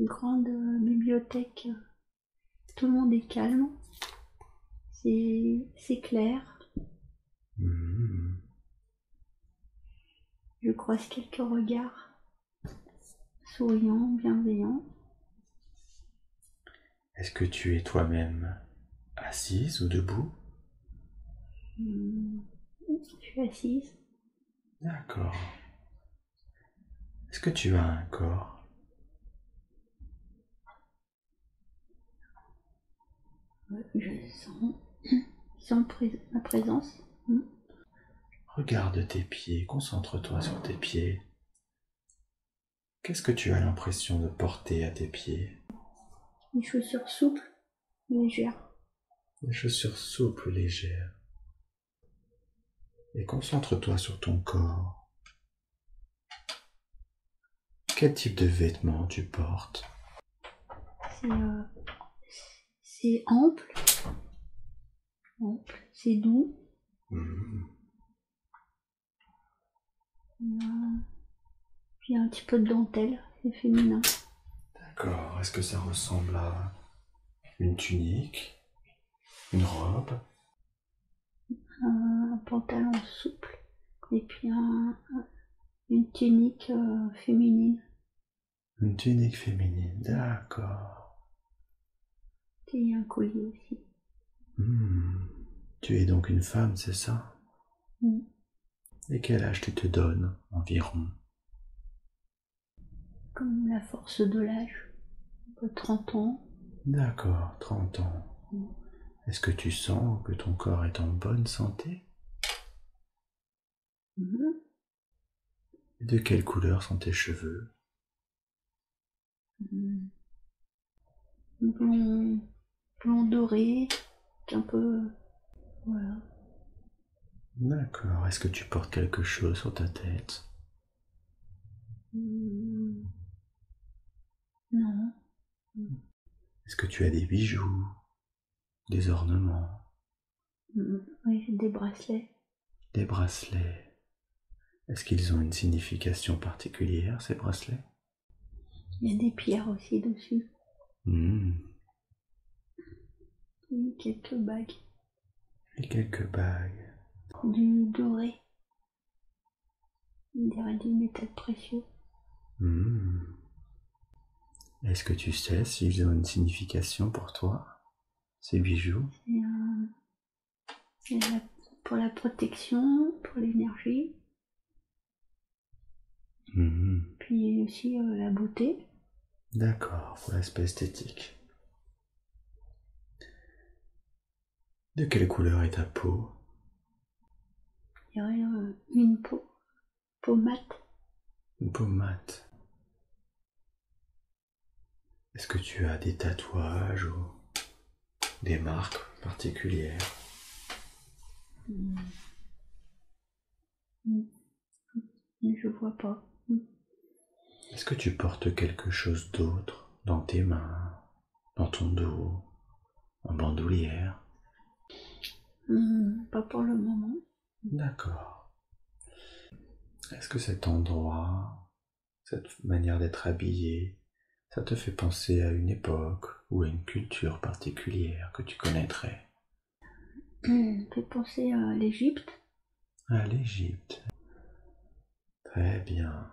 une grande bibliothèque. Tout le monde est calme. C'est clair. Je croise quelques regards souriants, bienveillants. Est-ce que tu es toi-même assise ou debout? Je suis assise. D'accord. Est-ce que tu as un corps? Je sens ma présence. Regarde tes pieds, concentre-toi sur tes pieds. Qu'est-ce que tu as l'impression de porter à tes pieds? Des chaussures souples, légères. Des chaussures souples, légères. Et concentre-toi sur ton corps. Quel type de vêtements tu portes? C'est ample, c'est doux. Puis un petit peu de dentelle, c'est féminin. D'accord. Est-ce que ça ressemble à une tunique, une robe? Un pantalon souple et puis une tunique féminine. Une tunique féminine, d'accord. Et un collier aussi. Tu es donc une femme, c'est ça? Et quel âge tu te donnes environ? Comme la force de l'âge, 30 ans. D'accord, 30 ans. Est-ce que tu sens que ton corps est en bonne santé? Et de quelle couleur sont tes cheveux? Blond doré, un peu... Voilà. D'accord. Est-ce que tu portes quelque chose sur ta tête? Non. Est-ce que tu as des bijoux, des ornements? Oui, j'ai des bracelets. Des bracelets. Est-ce qu'ils ont une signification particulière, ces bracelets? Il y a des pierres aussi dessus. Et quelques bagues. Et quelques bagues. Du doré. On dirait du métal précieux. Est-ce que tu sais s'ils ont une signification pour toi, ces bijoux? C'est pour la protection, pour l'énergie. Puis aussi la beauté. D'accord, pour l'aspect esthétique. De quelle couleur est ta peau? Il y aurait une peau mate. Une peau mate. Est-ce que tu as des tatouages ou des marques particulières? Je vois pas. Est-ce que tu portes quelque chose d'autre dans tes mains, dans ton dos, en bandoulière? Pas pour le moment. D'accord. Est-ce que cet endroit, cette manière d'être habillé, ça te fait penser à une époque ou à une culture particulière que tu connaîtrais? Ça fait penser à l'Égypte. À l'Égypte. Très bien.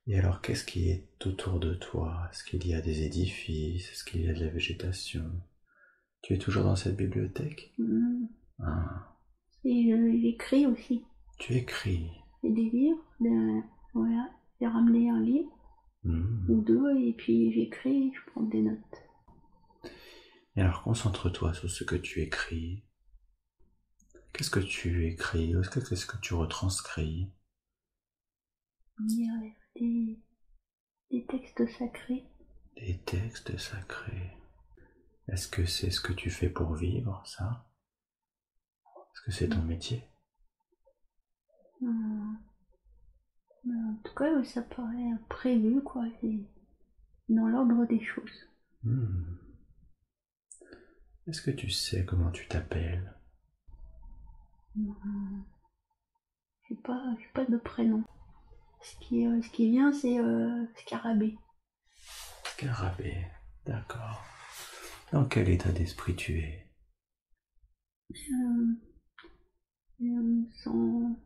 Et alors, qu'est-ce qui est autour de toi? Est-ce qu'il y a des édifices? Est-ce qu'il y a de la végétation? Tu es toujours dans cette bibliothèque? Et j'écris aussi. Tu écris? Et des livres. Voilà. J'ai ramené un livre ou deux et puis j'écris, je prends des notes. Et alors, concentre-toi sur ce que tu écris. Qu'est-ce que tu écris? Qu'est-ce que tu retranscris? Il y a des textes sacrés. Des textes sacrés. Est-ce que c'est ce que tu fais pour vivre, ça? Est-ce que c'est ton métier? En tout cas, ça paraît prévu, quoi. C'est dans l'ordre des choses. Est-ce que tu sais comment tu t'appelles? J'ai pas de prénom. Ce qui vient, c'est Scarabée. Scarabée, d'accord. Dans quel état d'esprit tu es? Je me sens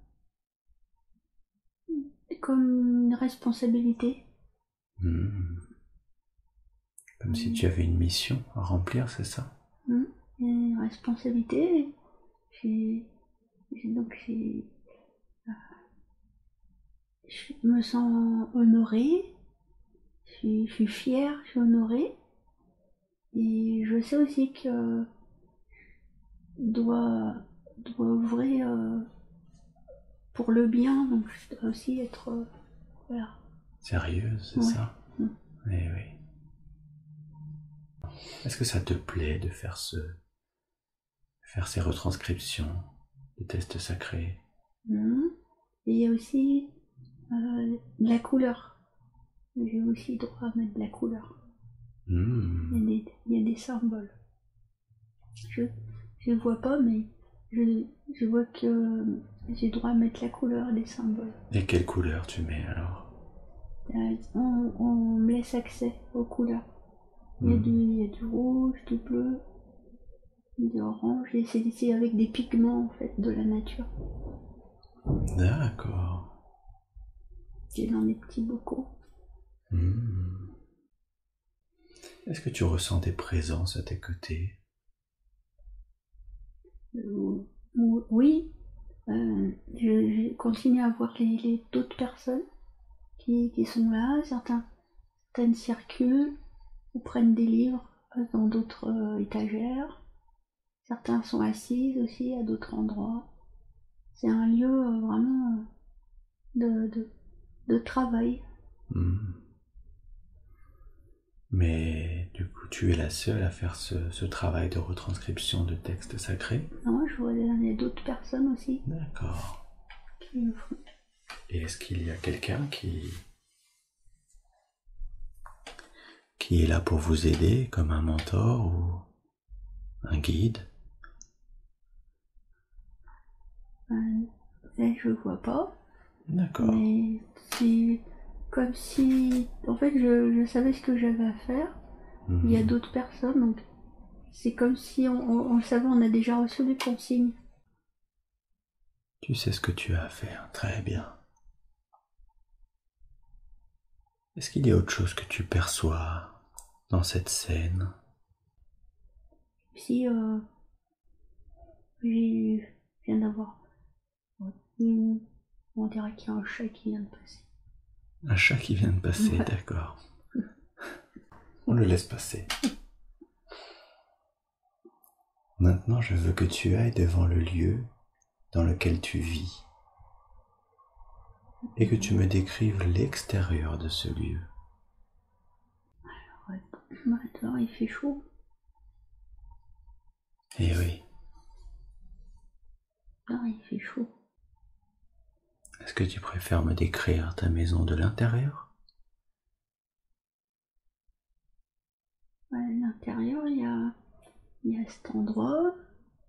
comme une responsabilité. Comme si tu avais une mission à remplir, c'est ça? Une responsabilité. Donc je me sens honorée. Je suis fière, je suis honorée. Et je sais aussi que dois œuvrer pour le bien, donc je dois aussi être voilà. Sérieuse, c'est ça? Eh oui. Est-ce que ça te plaît de faire ces retranscriptions de tests sacrés? Et il y a aussi de la couleur. J'ai aussi droit à mettre de la couleur. Il y a des symboles. Je vois pas, mais je vois que j'ai droit à mettre la couleur des symboles. Et quelle couleur tu mets alors? On me laisse accès aux couleurs. Il y a du rouge, du bleu, du orange, et c'est avec des pigments en fait de la nature. D'accord. C'est dans des petits bocaux. Est-ce que tu ressens des présences à tes côtés? Oui. Je continue à voir d'autres personnes qui sont là. Certaines circulent ou prennent des livres dans d'autres étagères. Certains sont assises aussi à d'autres endroits. C'est un lieu vraiment de travail. Mais du coup, tu es la seule à faire ce travail de retranscription de textes sacrés? Non, je vois il y a d'autres personnes aussi. D'accord. Qui le font. Et est-ce qu'il y a quelqu'un qui est là pour vous aider, comme un mentor ou un guide? Là, je vois pas. D'accord. Mais c'est comme si, en fait, je savais ce que j'avais à faire. Il y a d'autres personnes, donc c'est comme si on le savait, on a déjà reçu des consignes. Tu sais ce que tu as à faire, très bien. Est-ce qu'il y a autre chose que tu perçois dans cette scène? Si je viens d'avoir, on dirait qu'il y a un chat qui vient de passer. Un chat qui vient de passer, d'accord. On le laisse passer. Maintenant, je veux que tu ailles devant le lieu dans lequel tu vis et que tu me décrives l'extérieur de ce lieu. Alors, il fait chaud. Eh oui. Non, il fait chaud. Est-ce que tu préfères me décrire ta maison de l'intérieur? À l'intérieur, il y a cet endroit,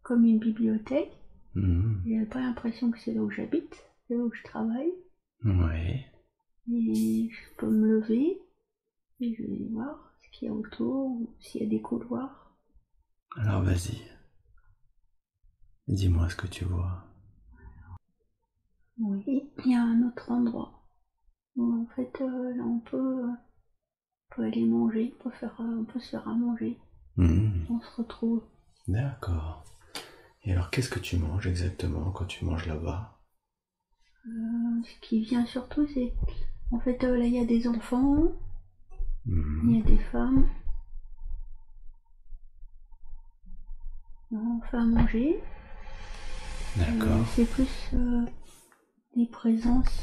comme une bibliothèque. J'ai pas l'impression que c'est là où j'habite, c'est là où je travaille. Ouais. Et je peux me lever et je vais voir ce qu'il y a autour, ou s'il y a des couloirs. Alors vas-y. Dis-moi ce que tu vois. Oui, il y a un autre endroit où en fait là on peut aller manger, on peut se faire à manger. On se retrouve. D'accord. Et alors qu'est-ce que tu manges exactement quand tu manges là-bas? Ce qui vient surtout c'est, en fait là il y a des enfants, il y a des femmes. On fait à manger. D'accord. C'est plus des présences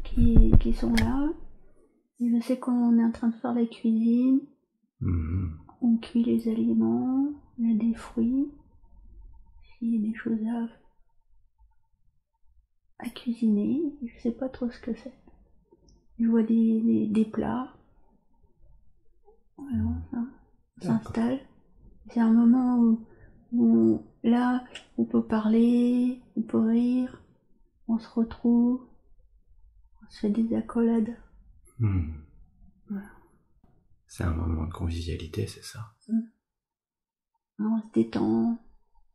qui sont là. Et je sais qu'on est en train de faire la cuisine. On cuit les aliments, il y a des fruits, il y a des choses à cuisiner. Je sais pas trop ce que c'est. Je vois des plats. Voilà, on s'installe. C'est un moment où là, on peut parler, on peut rire, on se retrouve, on se fait des accolades. Voilà. C'est un moment de convivialité, c'est ça? On se détend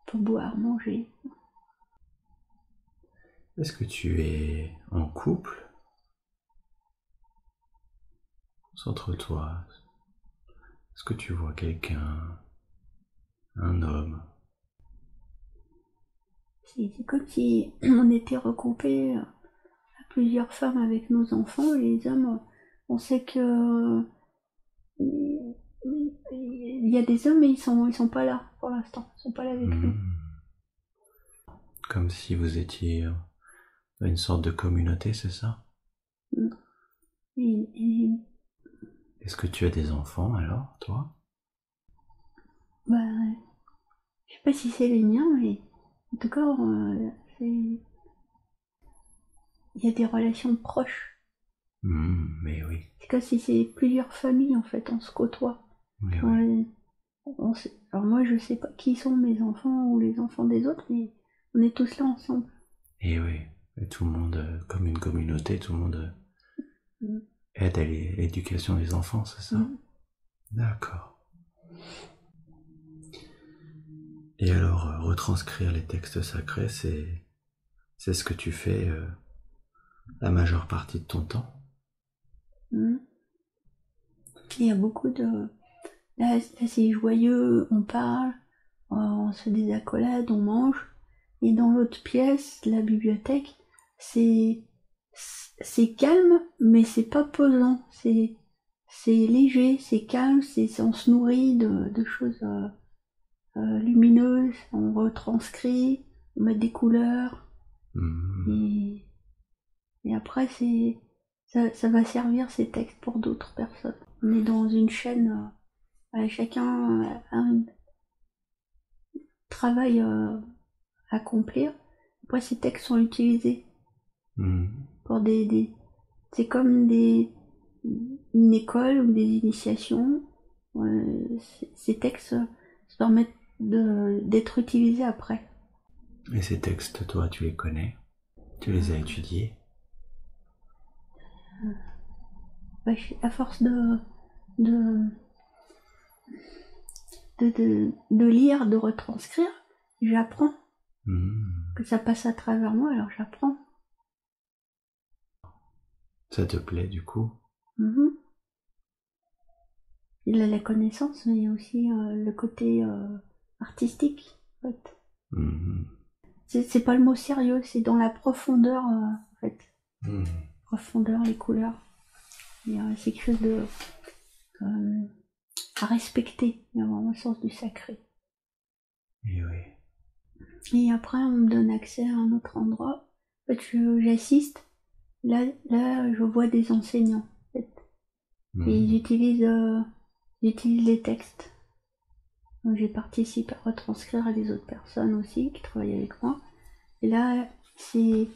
pour boire, manger. Est-ce que tu es en couple? Concentre-toi. Est-ce que tu vois quelqu'un? Un homme? C'est comme si on était regroupés à plusieurs femmes avec nos enfants, et les hommes, on sait que il y a des hommes, mais ils sont pas là pour l'instant, ils sont pas là avec nous. Comme si vous étiez dans une sorte de communauté, c'est ça? Et Est-ce que tu as des enfants alors, toi? bah, je sais pas si c'est les miens, mais en tout cas, il y a des relations proches. Mais oui. C'est comme si c'est plusieurs familles en fait, on se côtoie. Mais oui. Alors moi je sais pas qui sont mes enfants ou les enfants des autres, mais on est tous là ensemble. Et oui. Et tout le monde, comme une communauté, tout le monde aide à l'éducation des enfants, c'est ça? D'accord. Et alors, retranscrire les textes sacrés, c'est ce que tu fais la majeure partie de ton temps? Il y a beaucoup de... Là c'est joyeux, on parle, on se fait des accolades, on mange. Et dans l'autre pièce, la bibliothèque, c'est calme, mais c'est pas pesant. C'est léger, c'est calme, on se nourrit de choses lumineuses, on retranscrit, on met des couleurs. Et après, ça va servir ces textes pour d'autres personnes. On est dans une chaîne, chacun a un travail à accomplir. Après, ces textes sont utilisés pour c'est comme une école ou des initiations. Ces textes se permettent d'être utilisés après. Et ces textes, toi, tu les connais? Tu les as étudiés? À force de lire, de retranscrire, j'apprends. Que ça passe à travers moi, alors j'apprends. Ça te plaît du coup? Il y a la connaissance, mais il y a aussi le côté artistique, en fait. C'est pas le mot sérieux, c'est dans la profondeur, en fait. Profondeur, les couleurs. C'est quelque chose de à respecter. Il y a vraiment le sens du sacré. Et oui. Et après, on me donne accès à un autre endroit. En fait, j'assiste. Là, je vois des enseignants. En fait. Et ils utilisent les textes. Donc, j'ai participé à retranscrire à des autres personnes aussi qui travaillent avec moi. Et là, c'est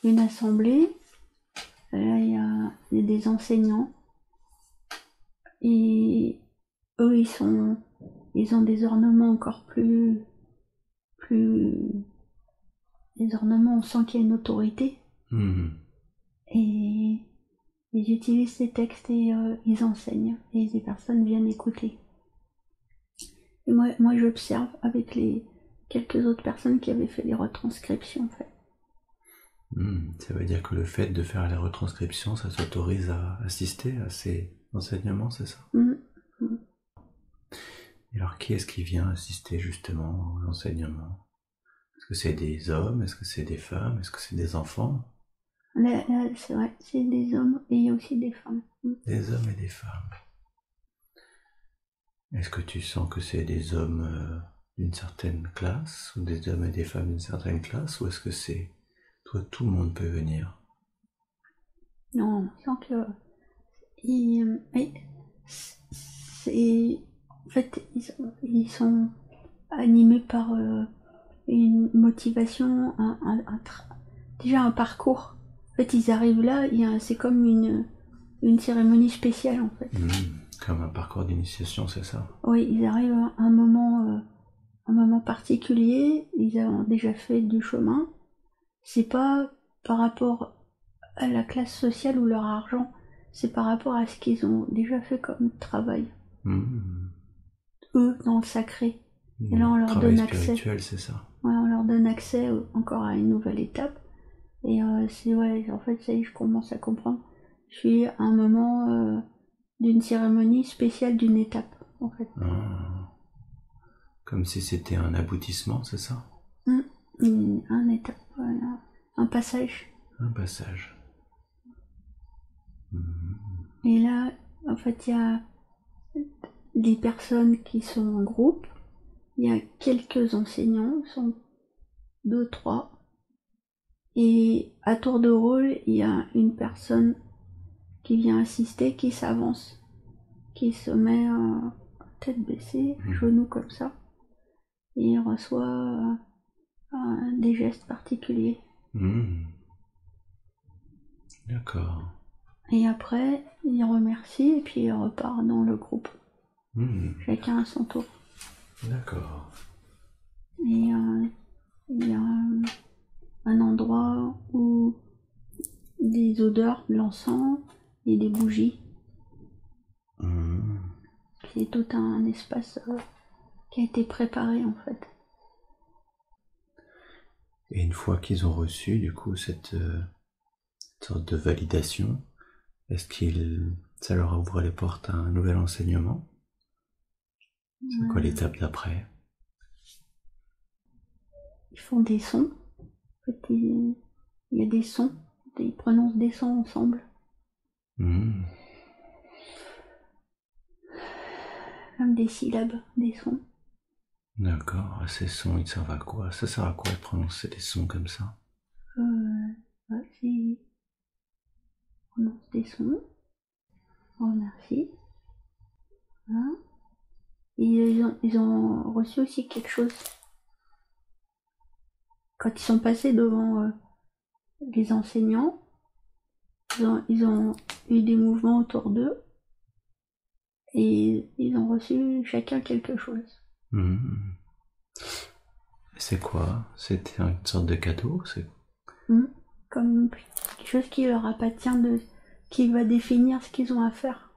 une assemblée. Là, il y a des enseignants. Et eux, ils ont des ornements encore plus... Les ornements, on sent qu'il y a une autorité. Et ils utilisent ces textes et ils enseignent. Et des personnes viennent écouter. Et moi j'observe avec les quelques autres personnes qui avaient fait les retranscriptions, en fait. Ça veut dire que le fait de faire les retranscriptions, ça t'autorise à assister à ces enseignements, c'est ça? Et alors, qui est-ce qui vient assister justement aux enseignements? Est-ce que c'est des hommes? Est-ce que c'est des femmes? Est-ce que c'est des enfants? Là, c'est vrai, c'est des hommes et il y a aussi des femmes. Des hommes et des femmes. Est-ce que tu sens que c'est des hommes d'une certaine classe, ou des hommes et des femmes d'une certaine classe, ou est-ce que c'est toi, tout le monde peut venir? Non, on sent que en fait, ils sont animés par une motivation, déjà un parcours. En fait, ils arrivent là, c'est comme une cérémonie spéciale, en fait. Comme un parcours d'initiation, c'est ça? Oui, ils arrivent à un moment particulier, ils ont déjà fait du chemin. C'est pas par rapport à la classe sociale ou leur argent, c'est par rapport à ce qu'ils ont déjà fait comme travail, Mhm. eux, dans le sacré. Et là, on leur Travail donne accès. spirituel, c'est ça. Ouais, on leur donne accès encore à une nouvelle étape. Et c'est ouais, en fait, ça y est, je commence à comprendre. Je suis à un moment d'une cérémonie spéciale d'une étape, en fait. Ah. Comme si c'était un aboutissement, c'est ça? Un étape, voilà. Un passage. Un passage. Et là, en fait, il y a des personnes qui sont en groupe. Il y a quelques enseignants, ils sont 2, 3. Et à tour de rôle, il y a une personne qui vient assister, qui s'avance, qui se met tête baissée, genoux comme ça, et il reçoit des gestes particuliers. D'accord. Et après, il remercie et puis il repart dans le groupe. Chacun à son tour. D'accord. Et il y a un endroit où des odeurs, de l'encens et des bougies. C'est tout un espace qui a été préparé en fait. Et une fois qu'ils ont reçu du coup cette sorte de validation, est-ce que ça leur ouvre les portes à un nouvel enseignement? C'est quoi l'étape d'après? Ils font des sons. En fait, il y a des sons. Ils prononcent des sons ensemble. Comme des syllabes, des sons. D'accord. Ces sons, ils servent à quoi? Ça sert à quoi de prononcer des sons comme ça? Ils prononcent des sons. On remercie. Voilà. Et ils ont reçu aussi quelque chose. Quand ils sont passés devant les enseignants, ils ont eu des mouvements autour d'eux et ils ont reçu chacun quelque chose. C'est quoi? C'était une sorte de cadeau? Comme quelque chose qui leur appartient, qui va définir ce qu'ils ont à faire.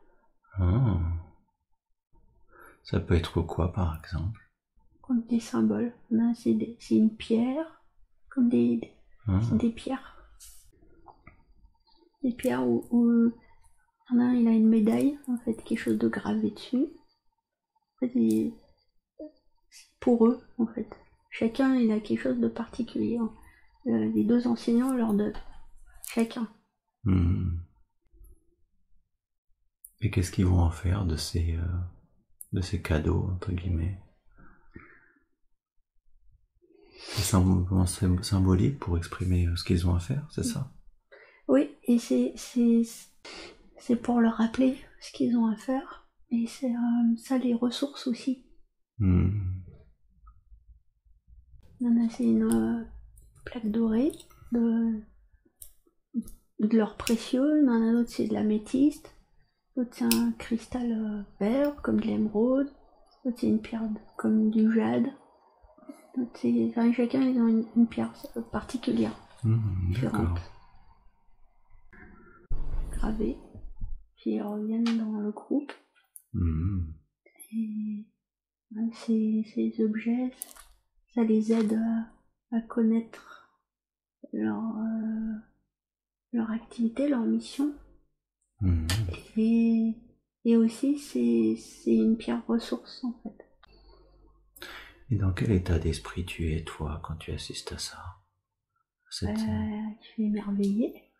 Ah. Ça peut être quoi par exemple? Comme des symboles. Là, c'est une pierre, comme c'est des pierres. Des pierres où il y en a un, il a une médaille, en fait, quelque chose de gravé dessus. En fait, c'est pour eux, en fait. Chacun, il a quelque chose de particulier. Les deux enseignants leur donnent. Chacun. Et qu'est-ce qu'ils vont en faire de ces cadeaux, entre guillemets? C'est symbolique pour exprimer ce qu'ils ont à faire, c'est ça? Oui, et c'est pour leur rappeler ce qu'ils ont à faire. Et c'est ça les ressources aussi. C'est une plaque dorée de l'or précieux, il y en a d'autres c'est de l'améthyste, d'autres c'est un cristal vert comme de l'émeraude, d'autres c'est une pierre comme du jade, d'autres chacun ils ont une pierre particulière, différente, gravée, puis ils reviennent dans le groupe. Et ces objets, ça les aide à connaître leur activité, leur mission. Et aussi, c'est une pierre ressource, en fait. Et dans quel état d'esprit tu es, toi, quand tu assistes à ça? Je suis émerveillée,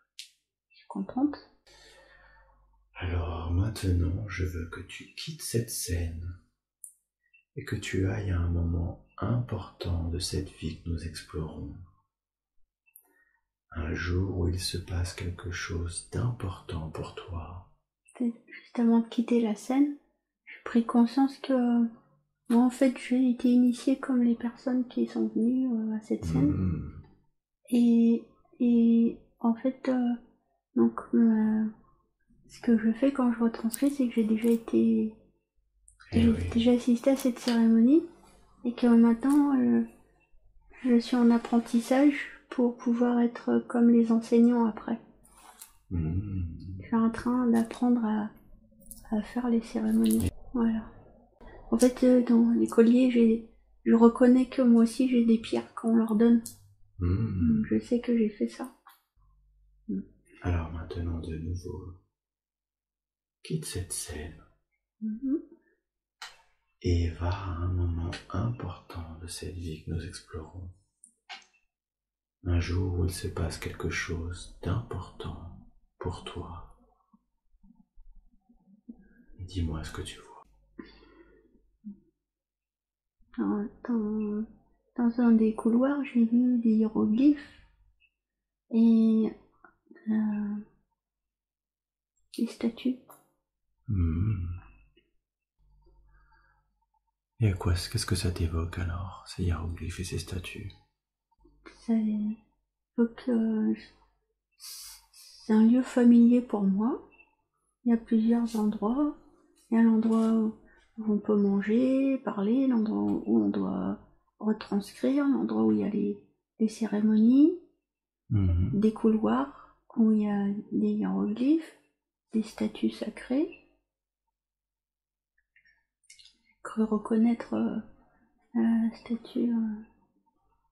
je suis contente. Alors maintenant, je veux que tu quittes cette scène et que tu ailles à un moment important de cette vie que nous explorons. Un jour où il se passe quelque chose d'important pour toi. Juste avant de quitter la scène, j'ai pris conscience que moi, en fait, j'ai été initiée comme les personnes qui sont venues à cette scène. Et en fait, donc, ce que je fais quand je retranscris, c'est que j'ai déjà été... déjà assisté à cette cérémonie et que maintenant, je suis en apprentissage pour pouvoir être comme les enseignants après. Je suis en train d'apprendre à faire les cérémonies. Voilà. En fait, dans les colliers, je reconnais que moi aussi j'ai des pierres qu'on leur donne. Donc, je sais que j'ai fait ça. Alors maintenant, de nouveau, quitte cette scène et va à un moment important de cette vie que nous explorons. Un jour où il se passe quelque chose d'important pour toi. Et dis-moi ce que tu vois. Dans un des couloirs, j'ai vu des hiéroglyphes et des statues. Et qu'est-ce que ça t'évoque alors, ces hiéroglyphes et ces statues? C'est un lieu familier pour moi. Il y a plusieurs endroits. Il y a l'endroit où on peut manger, parler, l'endroit où on doit retranscrire, l'endroit où il y a les cérémonies, des couloirs où il y a des hiéroglyphes, des statues sacrées. J'ai cru reconnaître la statue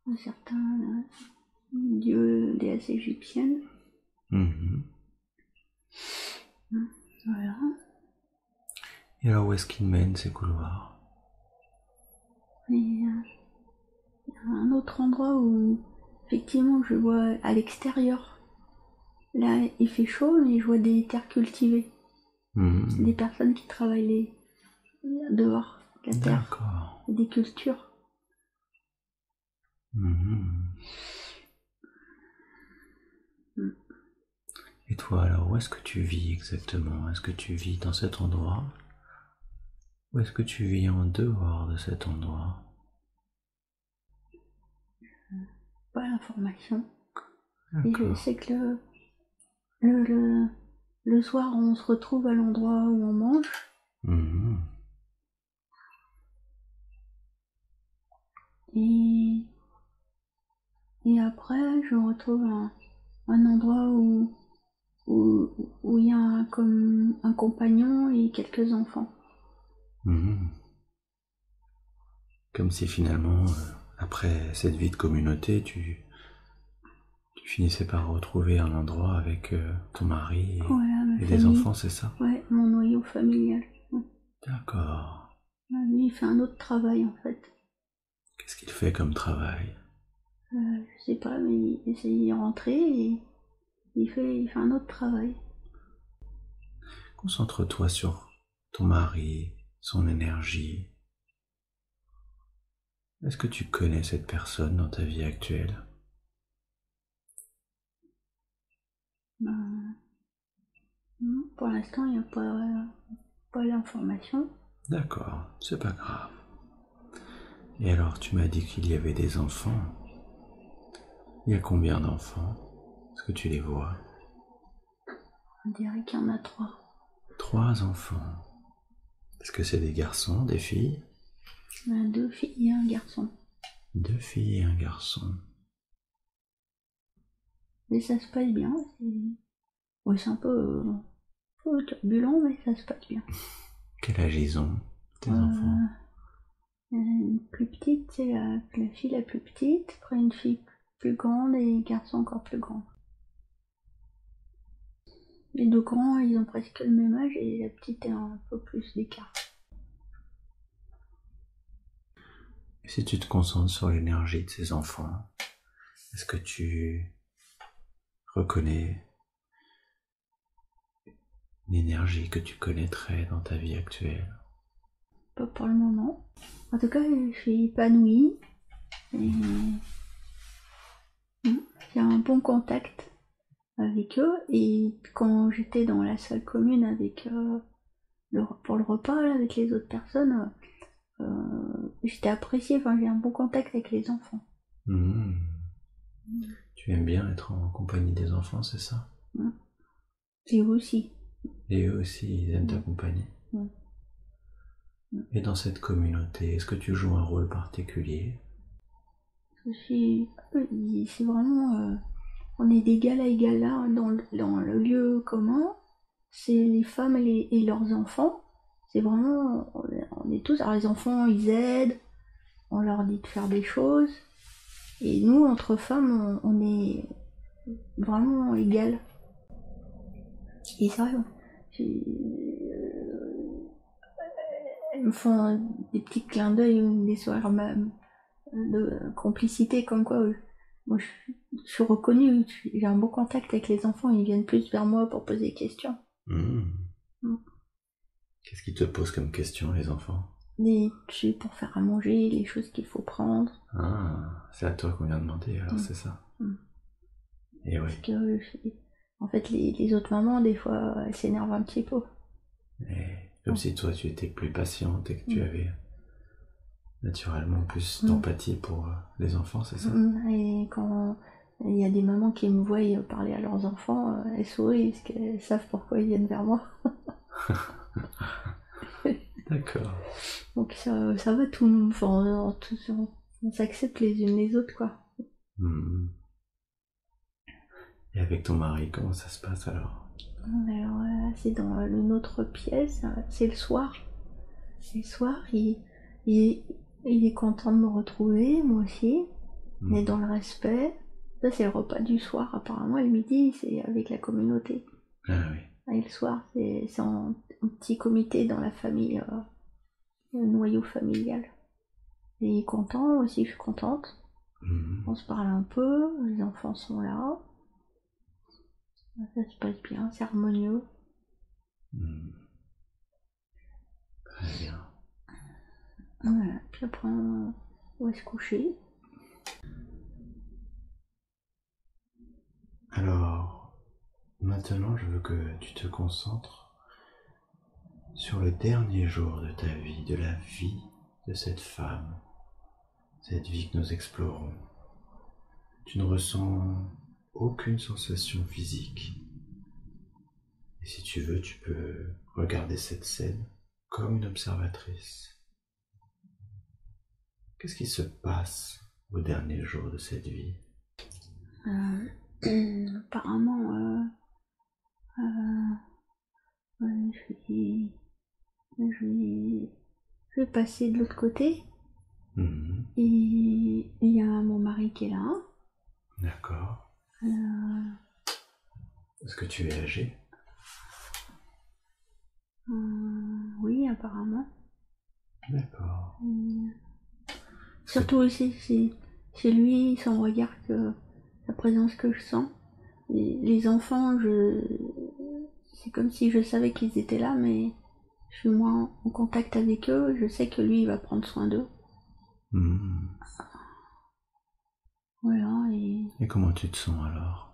de certains dieux, déesses égyptiennes. Voilà. Et alors où est-ce qu'ils mènent ces couloirs? Et il y a un autre endroit où effectivement je vois à l'extérieur. Là il fait chaud mais je vois des terres cultivées. Des personnes qui travaillent dehors, la terre. D'accord. Des cultures. Et toi alors, où est-ce que tu vis exactement? Est-ce que tu vis dans cet endroit? Ou est-ce que tu vis en dehors de cet endroit? Pas l'information. Et je sais que le soir on se retrouve à l'endroit où on mange. Et après je retrouve un endroit où il y a comme un compagnon et quelques enfants. Comme si finalement, après cette vie de communauté, tu finissais par retrouver un endroit avec ton mari et des enfants, c'est ça? Ouais, mon noyau familial. Ouais. D'accord. Lui, il fait un autre travail en fait. Qu'est-ce qu'il fait comme travail? Je sais pas, mais il essaie d'y rentrer et il fait un autre travail. Concentre-toi sur ton mari, son énergie. Est-ce que tu connais cette personne dans ta vie actuelle? Non, pour l'instant, il n'y a pas l'information. D'accord, c'est pas grave. Et alors, tu m'as dit qu'il y avait des enfants. Il y a combien d'enfants? Est-ce que tu les vois? On dirait qu'il y en a 3. 3 enfants. Est-ce que c'est des garçons, des filles? Il y a 2 filles et un garçon. 2 filles et un garçon. Mais ça se passe bien. C'est un peu turbulent, mais ça se passe bien. Quel âge ils ont, tes enfants? Une plus petite, c'est la fille la plus petite, après une fille plus grande et un garçon encore plus grand. Les 2 grands, ils ont presque le même âge et la petite est un peu plus d'écart. Si tu te concentres sur l'énergie de ces enfants, est-ce que tu reconnais l'énergie que tu connaîtrais dans ta vie actuelle? Pas pour le moment. En tout cas, je suis épanouie et j'ai un bon contact avec eux. Et quand j'étais dans la salle commune avec pour le repas là, avec les autres personnes, j'étais appréciée. Enfin, j'ai un bon contact avec les enfants. Tu aimes bien être en compagnie des enfants, c'est ça? Et eux aussi. Et eux aussi, ils aiment t'accompagner. Et dans cette communauté, est-ce que tu joues un rôle particulier? C'est vraiment on est d'égal à égal là, dans le lieu commun. C'est les femmes et leurs enfants. C'est vraiment, on est tous, alors les enfants, ils aident, on leur dit de faire des choses. Et nous, entre femmes, on est vraiment égal. Et c'est vrai, ils me font des petits clins d'œil, des soirs même de complicité, comme quoi moi je suis reconnue, j'ai un bon contact avec les enfants, ils viennent plus vers moi pour poser des questions. Mm. Qu'est-ce qu'ils te posent comme question, les enfants? Des trucs pour faire à manger, les choses qu'il faut prendre. Ah, c'est à toi qu'on vient demander, alors c'est ça. Et oui. Parce que, en fait, les autres mamans, des fois, elles s'énervent un petit peu. Et comme si toi, tu étais plus patiente et que tu avais naturellement plus d'empathie pour les enfants, c'est ça? Et quand il y a des mamans qui me voient parler à leurs enfants, elles sourient parce qu'elles savent pourquoi ils viennent vers moi. D'accord. Donc ça va, on s'accepte les unes les autres, quoi. Et avec ton mari, comment ça se passe alors? Alors c'est dans une autre pièce, c'est le soir. Le soir, il est content de me retrouver, moi aussi, mais dans le respect. Ça, c'est le repas du soir, apparemment, le midi, c'est avec la communauté. Ah oui. Et le soir, c'est en petit comité dans la famille, le noyau familial. Et il est content, moi aussi je suis contente. On se parle un peu, les enfants sont là. Ça se passe bien, c'est harmonieux. Très bien. Voilà, puis après on va se coucher. Alors, maintenant je veux que tu te concentres sur le dernier jour de ta vie, de la vie de cette femme, cette vie que nous explorons. Tu ne ressens aucune sensation physique. Et si tu veux, tu peux regarder cette scène comme une observatrice. Qu'est-ce qui se passe au dernier jour de cette vie? Apparemment, je vais passer de l'autre côté. Et il y a mon mari qui est là. D'accord. Est-ce que tu es âgé? Oui, apparemment. D'accord. Surtout aussi, c'est lui, son regard, la présence que je sens. Et les enfants, c'est comme si je savais qu'ils étaient là, mais je suis moins en contact avec eux. Je sais que lui, il va prendre soin d'eux. Voilà, et comment tu te sens alors?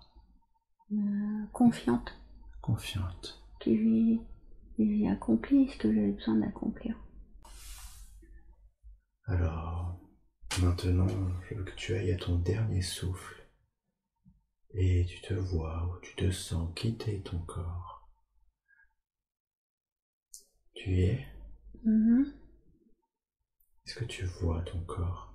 Confiante. Confiante. Que j'ai accompli ce que j'avais besoin d'accomplir. Alors, maintenant, je veux que tu ailles à ton dernier souffle et tu te vois ou tu te sens quitter ton corps. Tu y es? Est-ce que tu vois ton corps?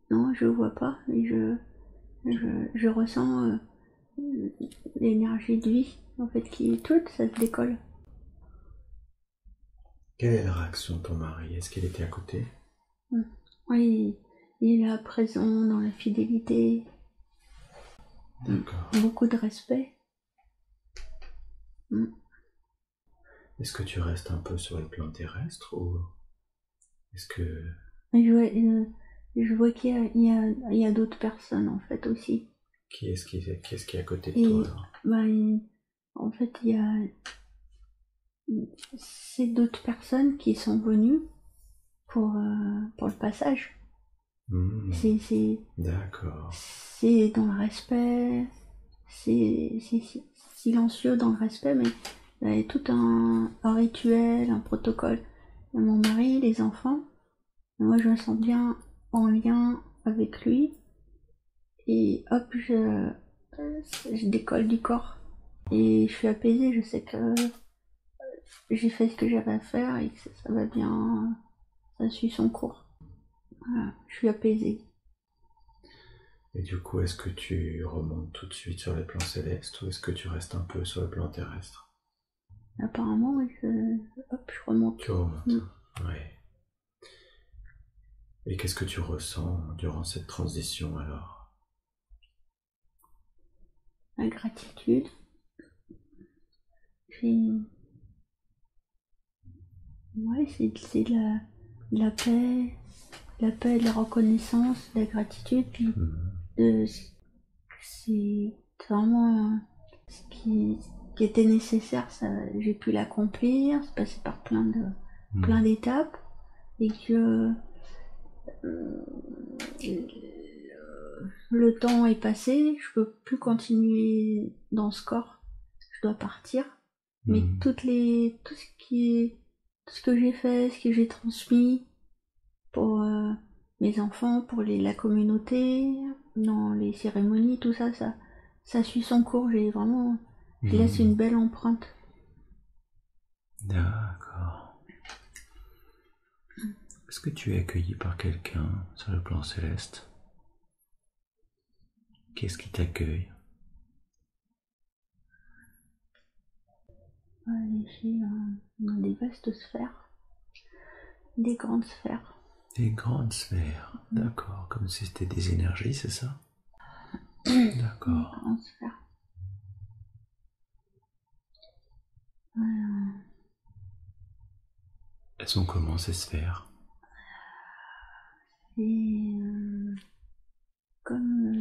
Non, je vois pas, mais je ressens l'énergie de vie, en fait, qui est toute, ça se décolle. Quelle est la réaction de ton mari? Est-ce qu'il était à côté? Oui, il est là présent dans la fidélité. D'accord. Beaucoup de respect. Est-ce que tu restes un peu sur le plan terrestre ou est-ce que... Je vois qu'il y a d'autres personnes en fait aussi. Qui est-ce qui est à côté de toi alors? En fait, c'est d'autres personnes qui sont venues pour le passage. D'accord. C'est dans le respect, c'est silencieux dans le respect, mais il y a tout un rituel, un protocole. Il y a mon mari, les enfants, et moi je me sens bien en lien avec lui, et hop, je décolle du corps, et je suis apaisée, je sais que j'ai fait ce que j'avais à faire, et que ça va bien, ça suit son cours. Voilà, je suis apaisée. Et du coup, est-ce que tu remontes tout de suite sur les plans célestes ou est-ce que tu restes un peu sur le plan terrestre? Apparemment, oui, hop, je remonte. Tu remontes, oui. Et qu'est-ce que tu ressens durant cette transition alors? La gratitude. Ouais, c'est de la paix, de la reconnaissance, de la gratitude, puis c'est vraiment ce qui était nécessaire, ça, j'ai pu l'accomplir, c'est passé par plein d'étapes, et que le temps est passé, je peux plus continuer dans ce corps, je dois partir, mais tout ce que j'ai fait, ce que j'ai transmis pour mes enfants, pour la communauté, dans les cérémonies, tout ça, ça suit son cours. Je laisse une belle empreinte. D'accord. Est-ce que tu es accueilli par quelqu'un sur le plan céleste? Qu'est-ce qui t'accueille? J'ai dans des vastes sphères, des grandes sphères. Des grandes sphères, d'accord. Comme si c'était des énergies, c'est ça? D'accord. Des grandes sphères. Elles sont comment ces sphères? C'est comme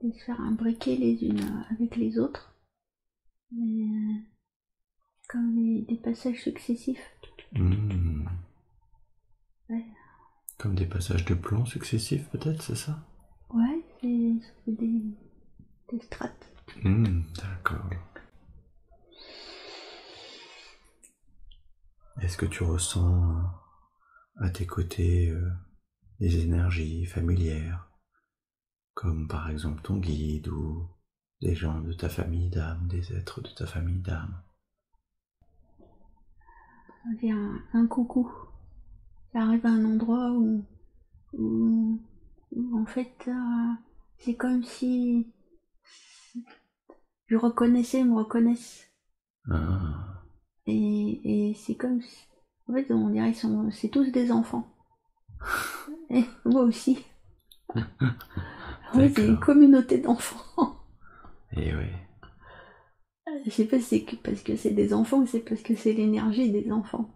des sphères imbriquées les unes avec les autres. Comme des passages successifs. Ouais. Comme des passages de plomb successifs, peut-être, c'est ça? Ouais, c'est des strates. D'accord. Est-ce que tu ressens à tes côtés des énergies familières, comme par exemple ton guide ou des gens de ta famille d'âme, des êtres de ta famille d'âme? J'ai un coucou. J'arrive à un endroit où en fait, c'est comme si je reconnaissais, ils me reconnaissent. Ah. Et c'est comme si, en fait, on dirait c'est tous des enfants. Et moi aussi. En fait, c'est une communauté d'enfants. Et oui. Je sais pas si c'est parce que c'est des enfants ou c'est parce que c'est l'énergie des enfants.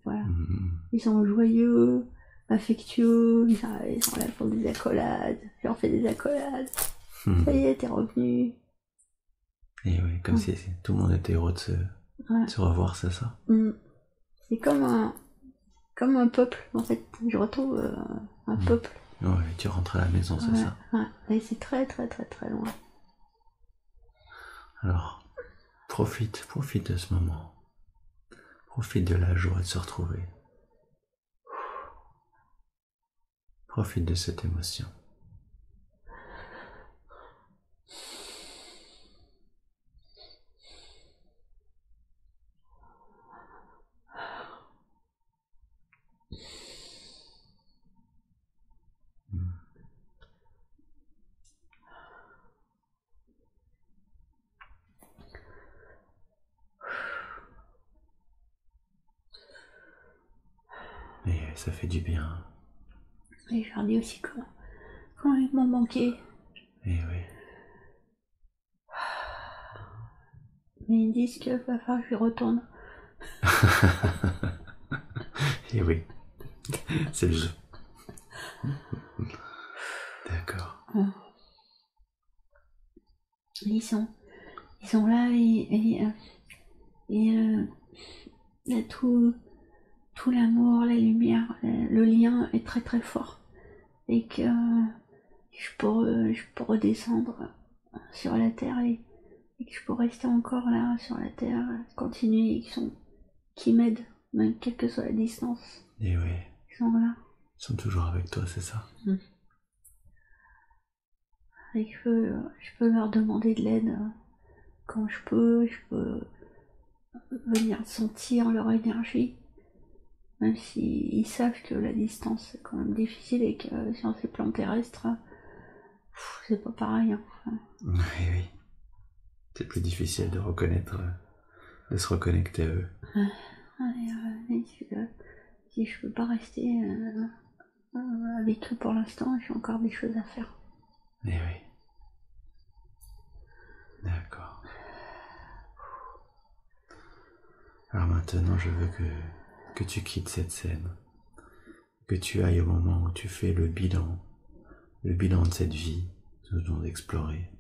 Voilà. Ils sont joyeux, affectueux, ils sont là pour des accolades. Je leur fais des accolades. Ça y est, t'es revenu. Et oui, comme si tout le monde était heureux de se revoir, c'est ça? C'est comme un peuple, en fait. Je retrouve un peuple. Ouais, tu rentres à la maison, c'est ça? Ouais. Et c'est très très très très loin. Alors, profite de ce moment. Profite de la joie de se retrouver. Profite de cette émotion. Et ça fait du bien. Et je leur dis aussi quand ils m'ont manqué. Et oui. Mais ils disent qu'il va falloir que je retourne. Et oui. C'est le jeu. D'accord. Ils sont là et tout l'amour, la lumière, le lien est très très fort. Et que je peux redescendre sur la terre et que je peux rester encore là sur la terre, continuer, qui m'aident, même quelle que soit la distance. Et oui. Ils sont là. Ils sont toujours avec toi, c'est ça? Et je peux leur demander de l'aide quand je peux venir sentir leur énergie. Même s'ils savent que la distance c'est quand même difficile et que sur ces plans terrestres, c'est pas pareil. Hein. Enfin, Oui, oui. C'est plus difficile de reconnaître, de se reconnecter à eux. si je peux pas rester avec eux pour l'instant, j'ai encore des choses à faire. Eh oui. D'accord. Alors maintenant, je veux que tu quittes cette scène, que tu ailles au moment où tu fais le bilan de cette vie que nous venons d'explorer.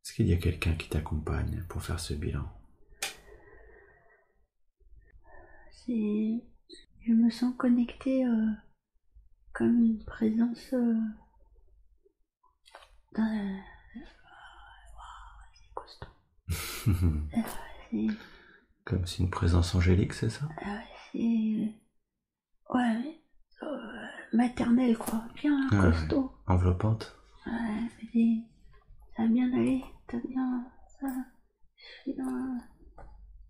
Est-ce qu'il y a quelqu'un qui t'accompagne pour faire ce bilan? Je me sens connectée comme une présence c'est costaud. C'est Comme si une présence angélique, c'est ça? c'est ouais, maternelle quoi, bien costaud. Ouais. Enveloppante? Ouais, ça va bien aller, t'as bien ça. Je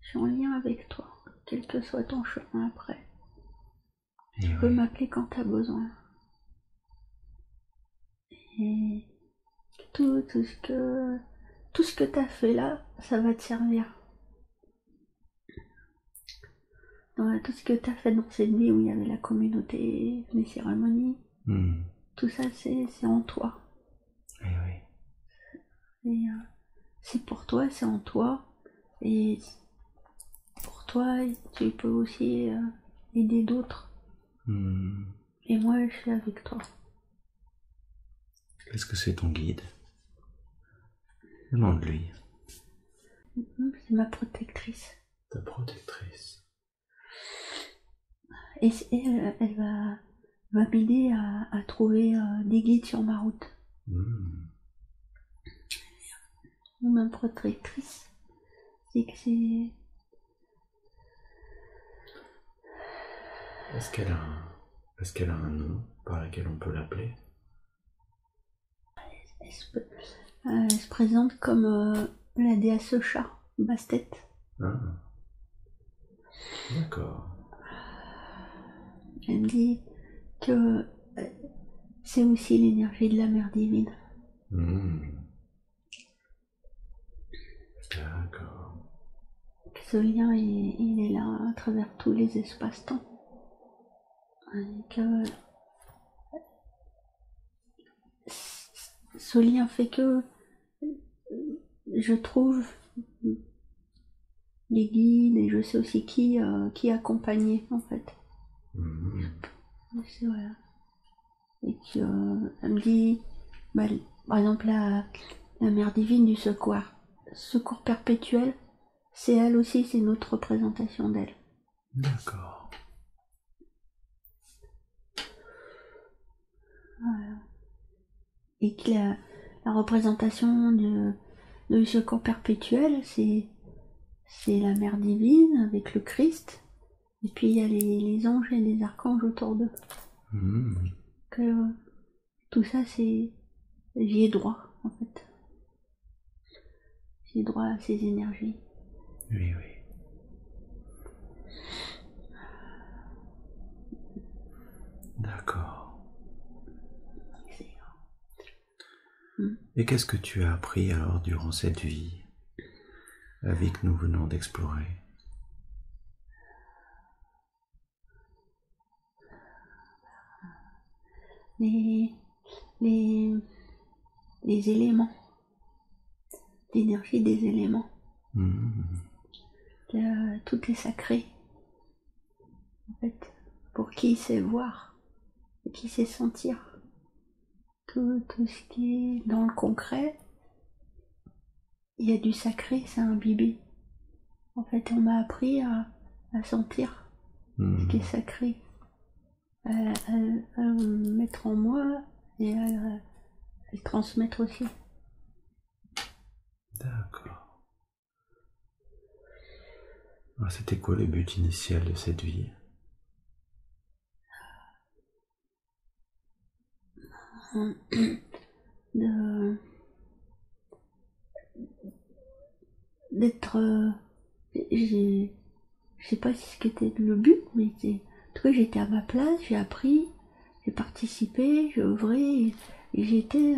suis en lien avec toi, quel que soit ton chemin après. Tu peux m'appeler quand t'as besoin. Et tout ce que t'as fait là, ça va te servir. Tout ce que t'as fait dans cette vie où il y avait la communauté, les cérémonies, tout ça c'est en toi. Et c'est pour toi, c'est en toi. Et pour toi, tu peux aussi aider d'autres. Et moi, je suis avec toi. Est-ce que c'est ton guide? Demande-lui. C'est ma protectrice. Ta protectrice. Et elle va m'aider à trouver des guides sur ma route. Ma protectrice, c'est que c'est... Est-ce qu'elle a un nom par lequel on peut l'appeler? Elle se présente comme la déesse chat, Bastet. Ah. D'accord. Elle me dit que c'est aussi l'énergie de la mère divine. D'accord. Ce lien, il est là à travers tous les espaces-temps. Ce lien fait que je trouve les guides et je sais aussi qui accompagner en fait. Voilà. Et elle me dit, par exemple la mère divine du secours perpétuel, c'est elle aussi, c'est notre représentation d'elle. D'accord. Voilà. Et que la représentation du secours perpétuel, c'est la mère divine avec le Christ, et puis il y a les anges et les archanges autour d'eux. Que tout ça, j'y ai droit en fait. J'ai droit à ces énergies. Oui. D'accord. Et qu'est-ce que tu as appris alors durant cette vie, la vie que nous venons d'explorer? Les éléments, l'énergie des éléments. Tout est sacré. En fait, pour qui sait voir, et qui sait sentir. Tout ce qui est dans le concret, il y a du sacré, c'est imbibé. En fait, on m'a appris à sentir ce qui est sacré, à mettre en moi et à le transmettre aussi. D'accord. Alors, c'était quoi le but initial de cette vie? D'être je sais pas si c'était le but, mais en tout cas j'étais à ma place, j'ai appris, j'ai participé, j'ai œuvré, et j'étais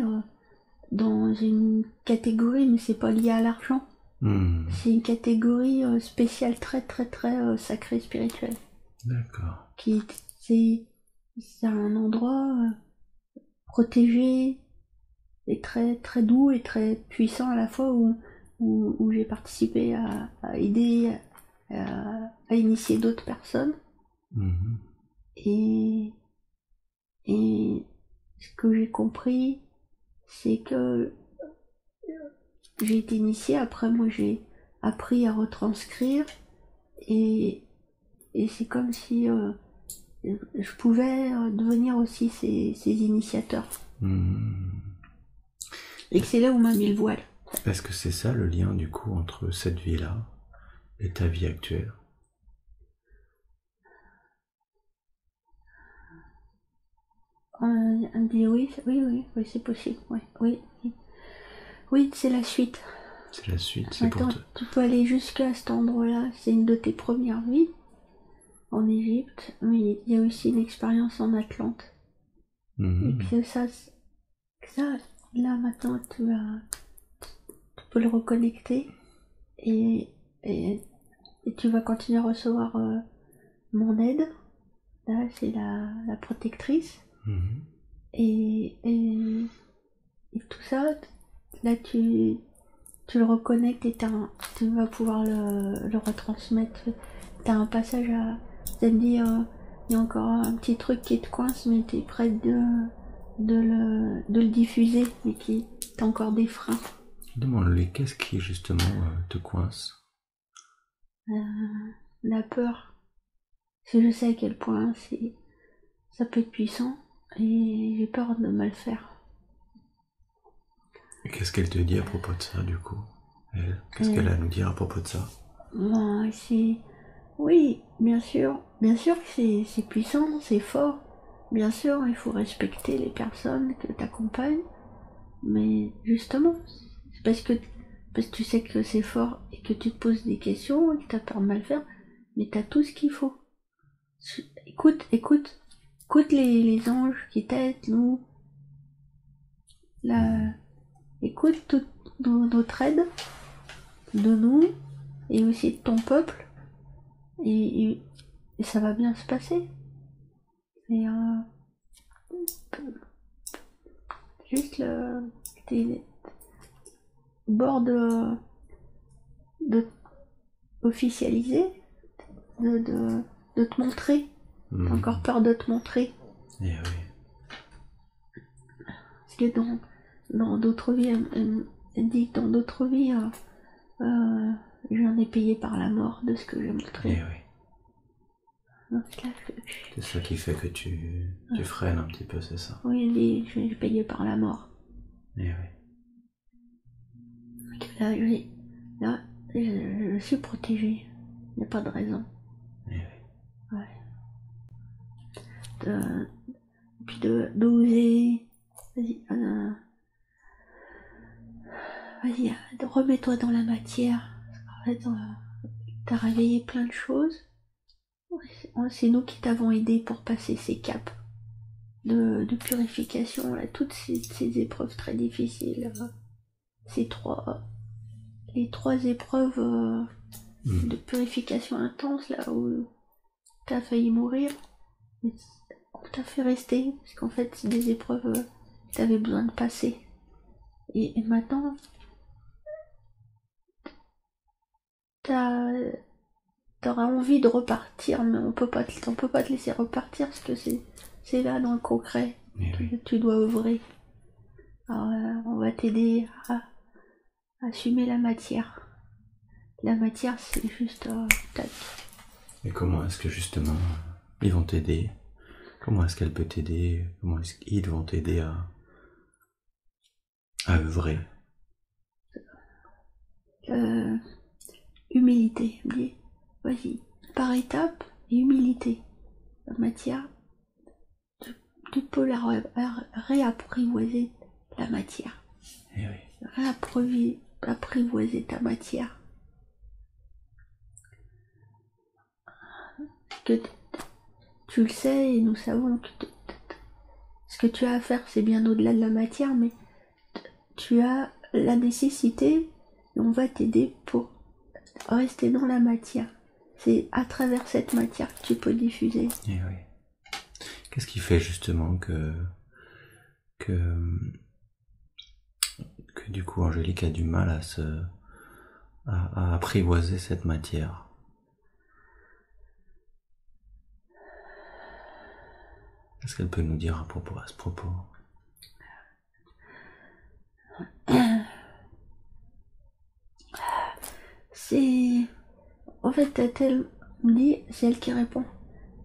dans une catégorie, mais c'est pas lié à l'argent. C'est une catégorie spéciale très très très sacrée spirituelle. D'accord. C'est un endroit protégé et très très doux et très puissant à la fois où j'ai participé à aider à initier d'autres personnes. Et ce que j'ai compris, c'est que j'ai été initiée, après moi j'ai appris à retranscrire et c'est comme si je pouvais devenir aussi ces initiateurs. Et que c'est là où m'a mis le voile. Est-ce que c'est ça le lien du coup entre cette vie-là et ta vie actuelle? On dit oui, c'est possible. Oui, c'est la suite. C'est la suite, c'est pour Attends, toi. tu peux aller jusqu'à cet endroit-là. C'est une de tes premières vies en Égypte, mais il y a aussi une expérience en Atlante. Et que ça, là maintenant, tu peux le reconnecter et tu vas continuer à recevoir mon aide. Là, c'est la protectrice. Et tout ça, là, tu le reconnectes et tu vas pouvoir le retransmettre. T'as un passage à... Ça me dit, il y a encore un petit truc qui te coince, mais t'es prêt de le diffuser, mais t'as encore des freins. Demande-lui, qu'est-ce qui justement te coince? La peur. Parce que je sais à quel point ça peut être puissant, et j'ai peur de mal faire. Et qu'est-ce qu'elle te dit à propos de ça, du coup? Elle, qu'est-ce qu'elle a à nous dire à propos de ça? Bon, oui, bien sûr que c'est puissant, c'est fort. Bien sûr, il faut respecter les personnes que t'accompagnes, mais justement, c'est parce que tu sais que c'est fort et que tu te poses des questions et que t'as peur de mal faire, mais t'as tout ce qu'il faut. Écoute les anges qui t'aident, nous. Écoute toute notre aide de nous et aussi de ton peuple, et ça va bien se passer. Et juste le bord de officialiser, de te montrer. T'as encore peur de te montrer. Eh oui. Parce que dans d'autres vies, elle dit que dans d'autres vies, j'en ai payé par la mort de ce que j'ai montré. Eh oui. Donc là, c'est ça qui fait que tu freines un petit peu, c'est ça? Oui, elle dit j'ai payé par la mort. Eh oui. Là, je suis protégée. Il n'y a pas de raison. Eh oui. Ouais. Puis d'oser. Vas-y, remets-toi dans la matière. En fait, t'as réveillé plein de choses. C'est nous qui t'avons aidé pour passer ces caps de purification, là, toutes ces épreuves très difficiles. Les trois épreuves de purification intense, là où t'as failli mourir, on t'a fait rester, parce qu'en fait, c'est des épreuves que t'avais besoin de passer. Et maintenant, t'auras envie de repartir, mais on peut pas te laisser repartir, parce que c'est là dans le concret que tu dois œuvrer. Alors, on va t'aider à assumer la matière. La matière, c'est juste tac. Et comment est-ce que justement ils vont t'aider? Comment est-ce qu'elle peut t'aider? Comment est-ce qu'ils vont t'aider à œuvrer? Humilité. Vas-y, par étape et humilité. La matière, tu peux la réapprivoiser, la matière. Eh oui. Apprivoiser ta matière. que tu le sais et nous savons que ce que tu as à faire, c'est bien au-delà de la matière, mais tu as la nécessité et on va t'aider pour rester dans la matière. C'est à travers cette matière que tu peux diffuser. Et oui. Qu'est-ce qui fait justement que du coup Angélique a du mal à apprivoiser cette matière? Qu'est-ce qu'elle peut nous dire à ce propos? C'est... En fait, c'est elle qui répond.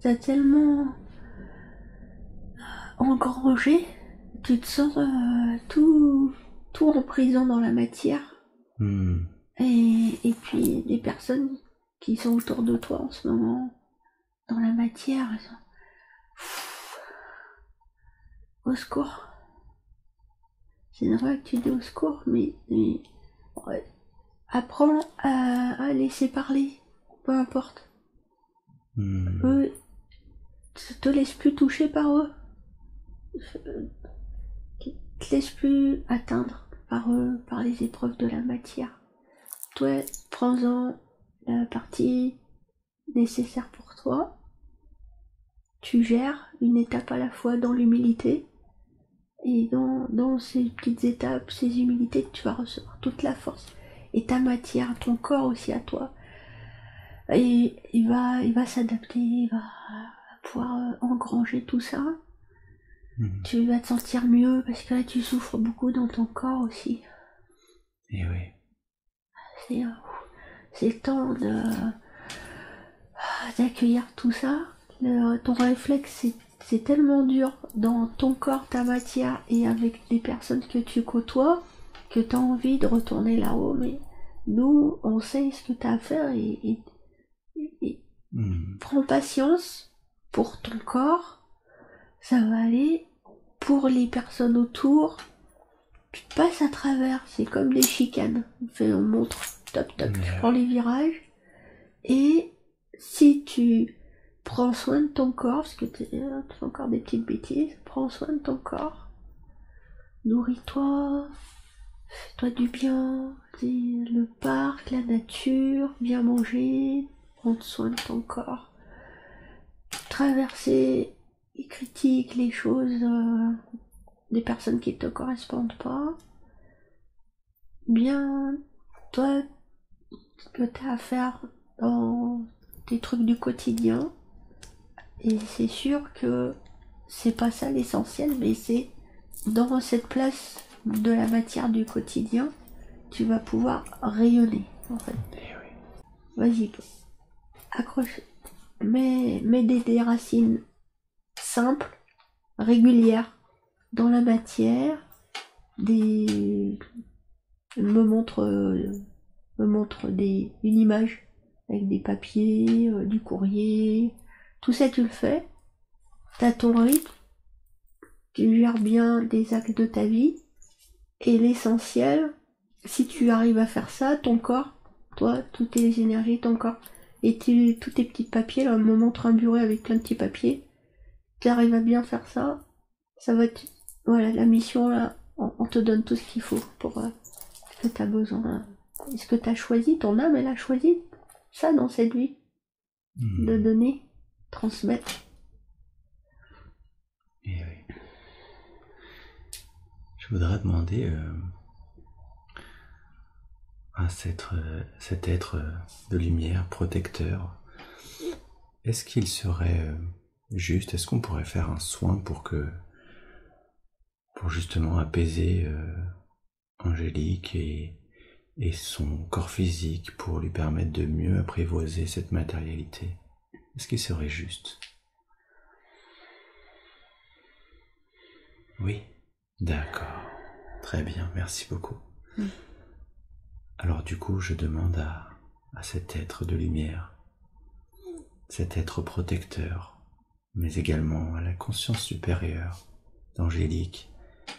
T'as tellement engrangé, tu te sens tout en prison dans la matière. Et puis les personnes qui sont autour de toi en ce moment, dans la matière, elles sont... Au secours. C'est normal que tu dis au secours, mais ouais. Apprends à laisser parler, peu importe. Eux, te laisse plus toucher par eux. Te laisse plus atteindre par eux, par les épreuves de la matière. Toi, prends-en la partie nécessaire pour toi. Tu gères une étape à la fois dans l'humilité. Et dans ces petites étapes, ces humilités, tu vas recevoir toute la force. Et ta matière, ton corps aussi à toi. Et il va s'adapter, il va pouvoir engranger tout ça. Tu vas te sentir mieux parce que là tu souffres beaucoup dans ton corps aussi. Et oui. C'est le temps d'accueillir tout ça. Ton réflexe, c'est tellement dur dans ton corps, ta matière et avec les personnes que tu côtoies que tu as envie de retourner là-haut. Mais nous, on sait ce que tu as à faire et prends patience pour ton corps. Ça va aller. Pour les personnes autour, tu passes à travers. C'est comme des chicanes. On montre, top, tu prends les virages. Et si tu prends soin de ton corps, parce que tu fais encore des petites bêtises, prends soin de ton corps, nourris-toi, fais-toi du bien, le parc, la nature, bien manger, prendre soin de ton corps, traverser les critiques, les choses des personnes qui te correspondent pas, bien, toi, ce que tu as à faire dans tes trucs du quotidien. Et c'est sûr que c'est pas ça l'essentiel, mais c'est dans cette place de la matière du quotidien, tu vas pouvoir rayonner, en fait. Vas-y, accroche, mets des racines simples, régulières, dans la matière, me montre une image avec des papiers, du courrier, tout ça tu le fais, t'as ton rythme, tu gères bien des actes de ta vie, et l'essentiel, si tu arrives à faire ça, ton corps, toi, toutes tes énergies, ton corps, et tous tes petits papiers, là, on me montre un bureau avec plein de petits papiers, tu arrives à bien faire ça, ça va être, voilà, la mission là, on te donne tout ce qu'il faut pour ce que t'as besoin. Est-ce que t'as choisi, ton âme, elle a choisi ça dans cette vie, de donner, transmettre. Et oui. Je voudrais demander à cet être de lumière protecteur, est-ce qu'il serait juste, est-ce qu'on pourrait faire un soin pour justement apaiser Angélique et son corps physique, pour lui permettre de mieux apprivoiser cette matérialité? Est-ce qu'il serait juste? Oui, d'accord, très bien, merci beaucoup. Alors du coup, je demande à cet être de lumière, cet être protecteur, mais également à la conscience supérieure d'Angélique,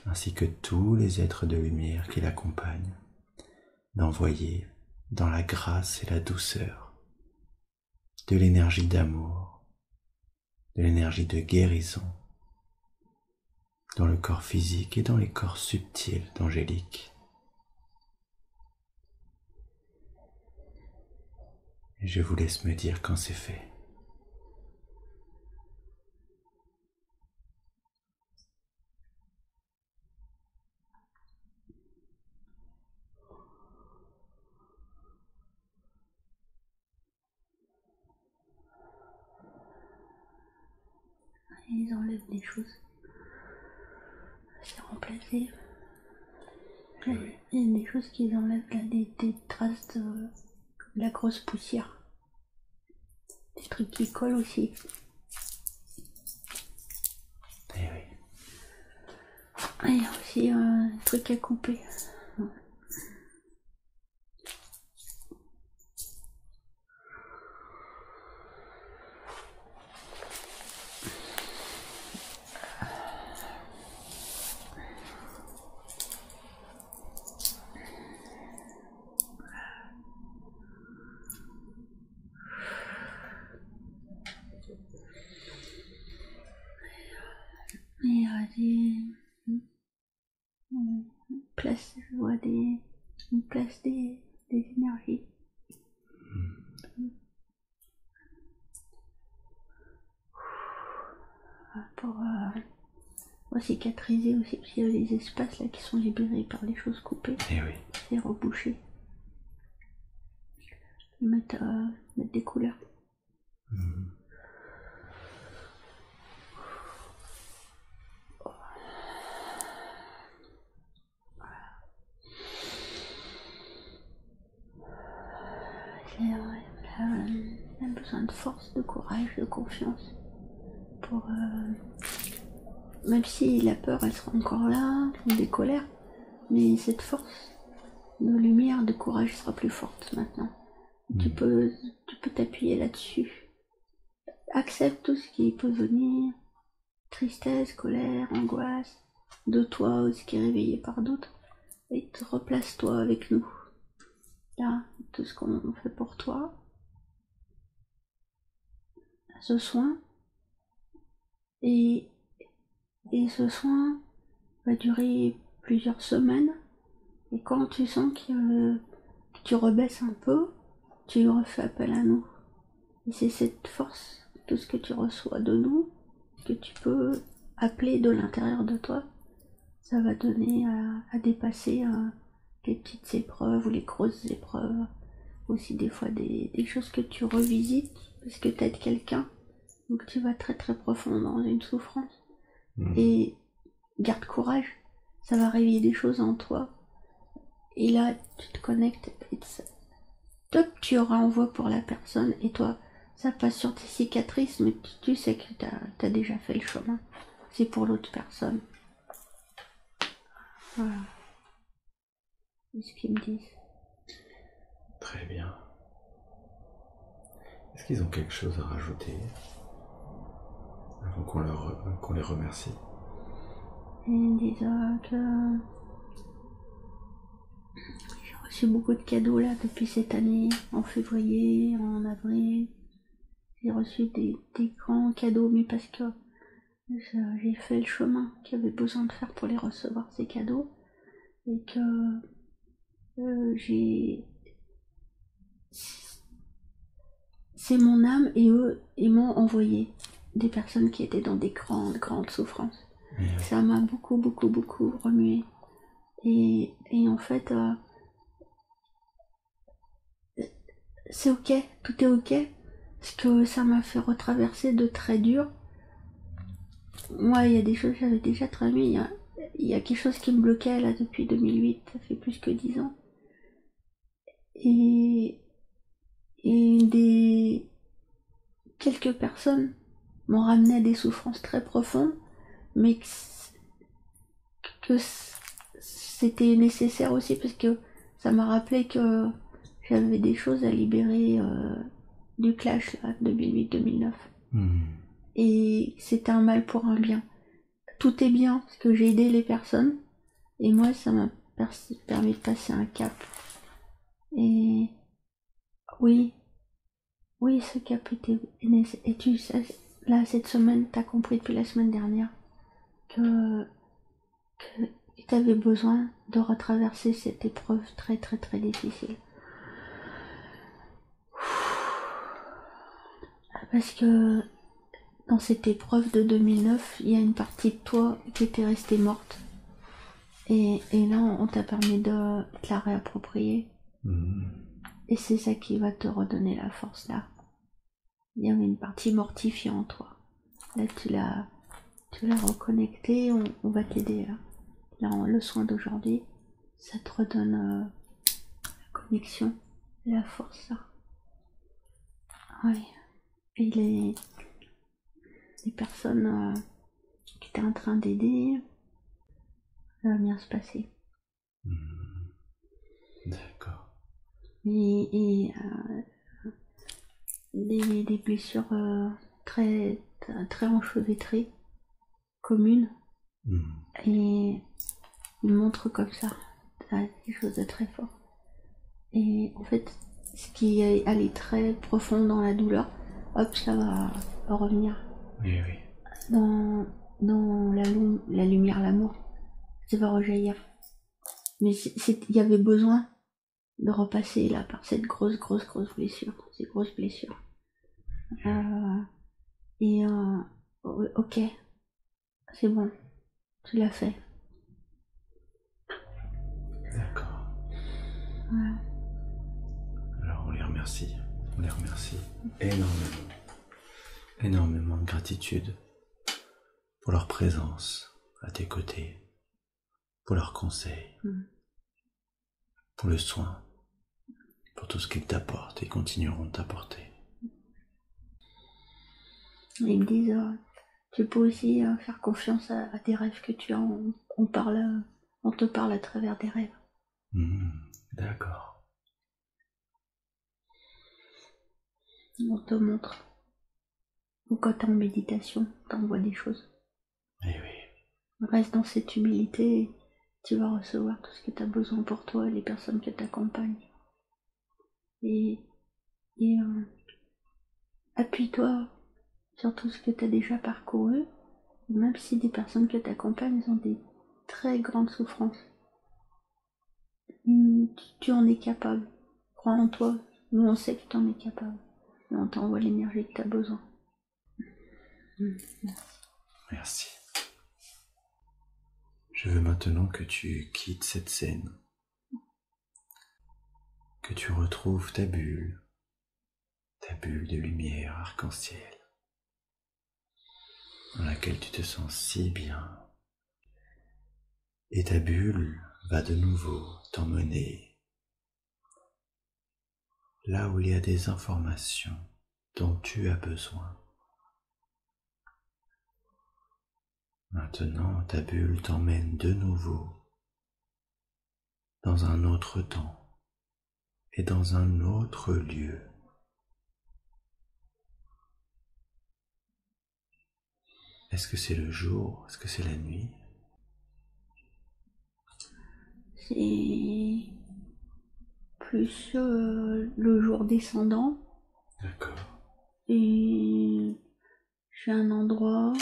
ainsi que tous les êtres de lumière qui l'accompagnent, d'envoyer dans la grâce et la douceur de l'énergie d'amour, de l'énergie de guérison dans le corps physique et dans les corps subtils d'Angélique. Et je vous laisse me dire quand c'est fait. Ils enlèvent des choses. C'est remplacé. Oui. Il y a des choses qu'ils enlèvent là, des traces de la grosse poussière. Des trucs qui collent aussi. Eh oui. Ah, il y a aussi un truc à couper. Il y a place, je vois une place des énergies. Pour cicatriser aussi, parce qu'il y a les espaces là qui sont libérés par les choses coupées. Eh oui. Et reboucher. Mettre des couleurs. Elle a besoin de force, de courage, de confiance. Même si la peur, elle sera encore là, ou des colères, mais cette force de lumière, de courage sera plus forte maintenant. Tu peux t'appuyer là-dessus. Accepte tout ce qui peut venir, tristesse, colère, angoisse, de toi ou ce qui est réveillé par d'autres, et te replace-toi avec nous. Là, tout ce qu'on fait pour toi, ce soin, et ce soin va durer plusieurs semaines, et quand tu sens que tu rebaisses un peu, tu refais appel à nous. Et c'est cette force, tout ce que tu reçois de nous, que tu peux appeler de l'intérieur de toi. Ça va donner à dépasser les petites épreuves ou les grosses épreuves. Aussi des fois des choses que tu revisites parce que tu aides quelqu'un. Donc tu vas très très profond dans une souffrance. Et garde courage, ça va réveiller des choses en toi. Et là, tu te connectes. Et toi, tu auras envoi pour la personne. Et toi, ça passe sur tes cicatrices, mais tu sais que t'as déjà fait le chemin. C'est pour l'autre personne. Voilà. C'est ce qu'ils me disent. Très bien. Est-ce qu'ils ont quelque chose à rajouter avant qu'on les remercie? Et ils me disent que j'ai reçu beaucoup de cadeaux là depuis cette année, en février, en avril. J'ai reçu des grands cadeaux, mais parce que j'ai fait le chemin qu'il y avait besoin de faire pour les recevoir, ces cadeaux. Et que c'est mon âme et eux, ils m'ont envoyé des personnes qui étaient dans des grandes souffrances. Ça m'a beaucoup remué. Et en fait, c'est ok, tout est ok, parce que ça m'a fait retraverser de très durs. Moi, il y a des choses que j'avais déjà traversées. Il y a quelque chose qui me bloquait là depuis 2008, ça fait plus que 10 ans. Et quelques personnes m'ont ramené à des souffrances très profondes, mais que c'était nécessaire aussi parce que ça m'a rappelé que j'avais des choses à libérer du clash là, 2008-2009. Et c'était un mal pour un bien. Tout est bien parce que j'ai aidé les personnes et moi ça m'a permis de passer un cap. Et oui, ce cap était... Et tu sais, là, cette semaine, t'as compris depuis la semaine dernière que t'avais besoin de retraverser cette épreuve très très très difficile. Parce que dans cette épreuve de 2009, il y a une partie de toi qui était restée morte. Et là, on t'a permis de te la réapproprier. Et c'est ça qui va te redonner la force, là. Il y avait une partie mortifiée en toi. Là, tu l'as reconnectée, on va t'aider, là. Là, le soin d'aujourd'hui, ça te redonne la connexion, la force, là. Oui. Et les personnes qui étaient en train d'aider, ça va bien se passer. D'accord. Et des blessures très, très enchevêtrées, communes. Et il montre comme ça des choses de très fort. Et en fait, ce qui est allé très profond dans la douleur, hop, ça va revenir. Oui, oui. Dans la lumière, l'amour, ça va rejaillir. Mais il y avait besoin de repasser là par cette grosse blessure, ces grosses blessures. Ok, c'est bon, tu l'as fait. D'accord. Voilà. Alors on les remercie énormément, énormément de gratitude pour leur présence à tes côtés, pour leurs conseils, pour le soin, pour tout ce qu'ils t'apportent et continueront de t'apporter. Ils me disent, tu peux aussi faire confiance à des rêves que tu as. On te parle à travers des rêves. D'accord. On te montre. Ou quand tu es en méditation, tu envoies des choses. Eh oui. Reste dans cette humilité, tu vas recevoir tout ce que tu as besoin pour toi et les personnes que t'accompagnent. Et appuie-toi sur tout ce que tu as déjà parcouru, même si des personnes que t'accompagnent ont des très grandes souffrances. Tu en es capable. Crois en toi. Nous, on sait que tu en es capable. Et on t'envoie l'énergie que tu as besoin. Merci. Je veux maintenant que tu quittes cette scène, que tu retrouves ta bulle de lumière arc-en-ciel, dans laquelle tu te sens si bien. Et ta bulle va de nouveau t'emmener là où il y a des informations dont tu as besoin. Maintenant, ta bulle t'emmène de nouveau dans un autre temps et dans un autre lieu. Est-ce que c'est le jour? Est-ce que c'est la nuit? C'est plus le jour descendant. D'accord. Et j'ai un endroit.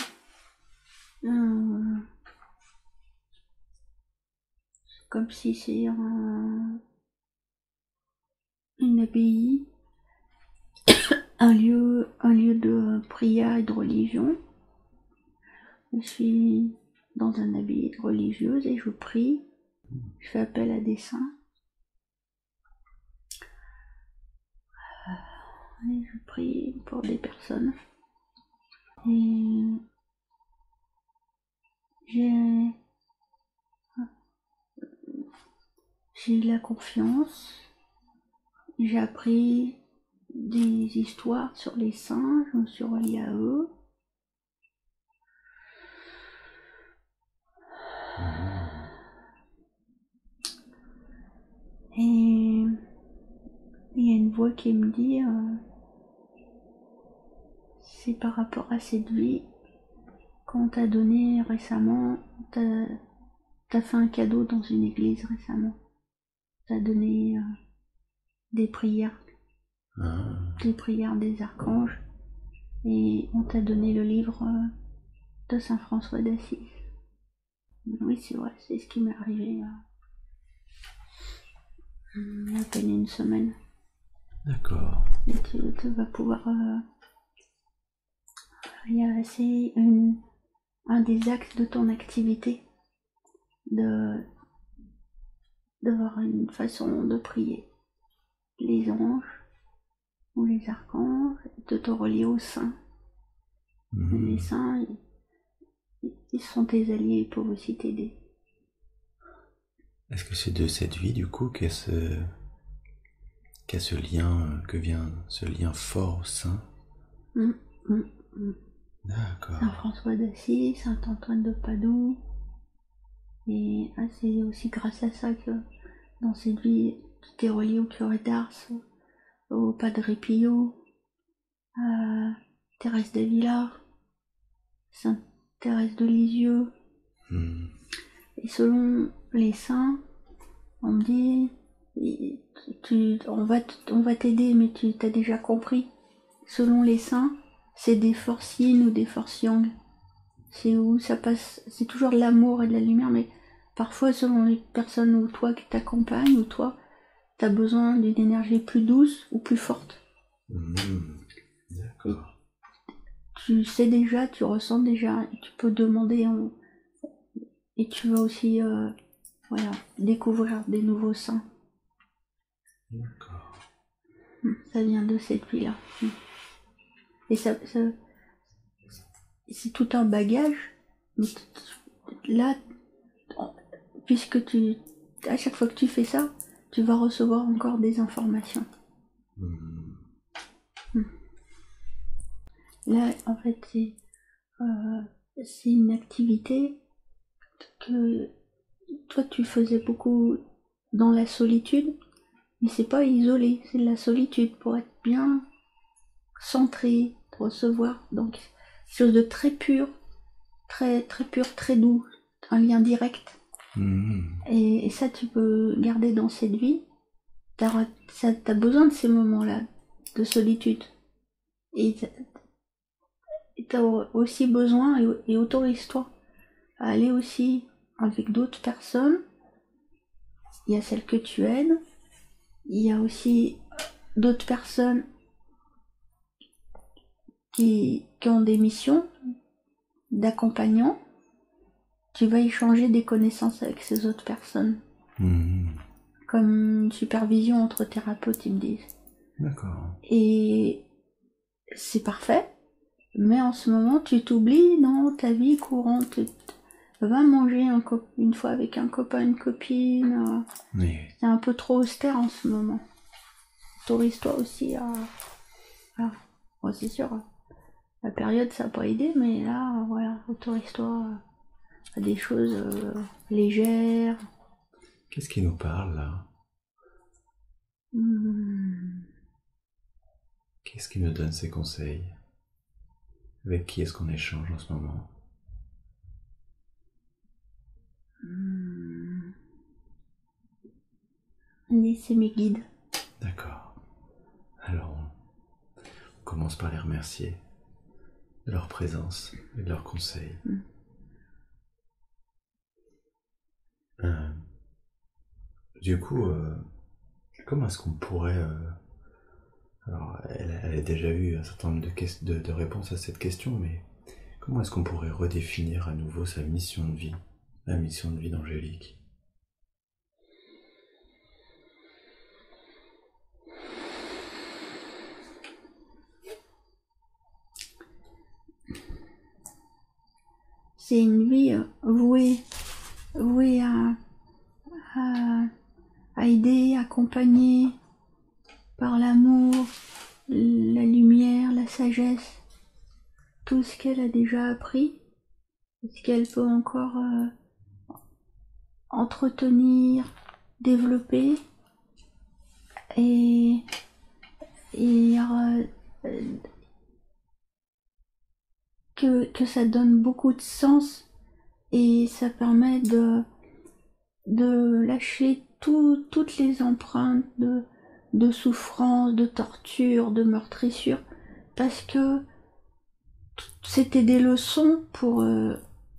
C'est comme si c'est une abbaye. Un lieu de prière et de religion. Je suis dans un abbaye religieuse et je prie. Je fais appel à des saints. Et je prie pour des personnes. Et j'ai eu la confiance. J'ai appris des histoires sur les saints. Je me suis reliée à eux. Et il y a une voix qui me dit c'est par rapport à cette vie qu'on t'a donné récemment, t'as fait un cadeau dans une église récemment. T'as donné des prières. Des prières des archanges. et on t'a donné le livre de Saint François d'Assise. Oui, c'est vrai, c'est ce qui m'est arrivé il y a à peine une semaine. D'accord. Et tu vas pouvoir... c'est un des axes de ton activité d'avoir une façon de prier les anges ou les archanges, de te relier aux saints. Les saints, ils sont tes alliés, ils peuvent aussi t'aider. Est-ce que c'est de cette vie, du coup, qu'est ce lien, que vient ce lien fort au sein? D'accord. Saint François d'Assise, Saint Antoine de Padoue. Et c'est aussi grâce à ça que dans cette vie, tu t'es relié au curé d'Ars, au Padre Pio, à Thérèse d'Avila, Sainte Thérèse de Lisieux. Et selon les saints, on me dit, on va t'aider, mais tu t'as déjà compris. Selon les saints, c'est des forces yin ou des forces yang. C'est où ça passe, c'est toujours de l'amour et de la lumière, mais parfois selon les personnes ou toi qui t'accompagnent, ou toi, t'as besoin d'une énergie plus douce ou plus forte. D'accord. Tu sais déjà, tu ressens déjà, et tu peux demander, et tu vas aussi découvrir des nouveaux saints. D'accord. Ça vient de cette vie-là. Et ça c'est tout un bagage, mais là, puisque à chaque fois que tu fais ça, tu vas recevoir encore des informations. Là, en fait, c'est une activité que toi tu faisais beaucoup dans la solitude, mais c'est pas isolé, c'est de la solitude pour être bien centré, pour recevoir donc quelque chose de très pur, très pur, très doux, un lien direct. Et ça tu peux garder dans cette vie. T'as besoin de ces moments-là de solitude, et t'as aussi besoin, et autorise-toi à aller aussi avec d'autres personnes. Il y a celles que tu aides, il y a aussi d'autres personnes qui ont des missions d'accompagnant. Tu vas échanger des connaissances avec ces autres personnes. Comme une supervision entre thérapeutes, ils me disent. D'accord. Et c'est parfait, mais en ce moment, tu t'oublies dans ta vie courante. Va manger une fois avec un copain, une copine. Oui. C'est un peu trop austère en ce moment. Autorise-toi aussi à... Bon, c'est sûr, la période ça n'a pas aidé, mais là, voilà, autorise-toi à des choses légères. Qu'est-ce qui nous parle là? Qu'est-ce qui nous donne ces conseils? Avec qui est-ce qu'on échange en ce moment? C'est mes guides. D'accord. Alors, on commence par les remercier de leur présence et de leurs conseils. Du coup, comment est-ce qu'on pourrait... alors, elle a déjà eu un certain nombre de réponses à cette question, mais comment est-ce qu'on pourrait redéfinir à nouveau sa mission de vie, la mission de vie d'Angélique? C'est une vie vouée à aider, accompagner par l'amour, la lumière, la sagesse, tout ce qu'elle a déjà appris, ce qu'elle peut encore entretenir, développer, et que ça donne beaucoup de sens, et ça permet de lâcher toutes les empreintes de souffrance, de torture, de meurtrissure, parce que c'était des leçons pour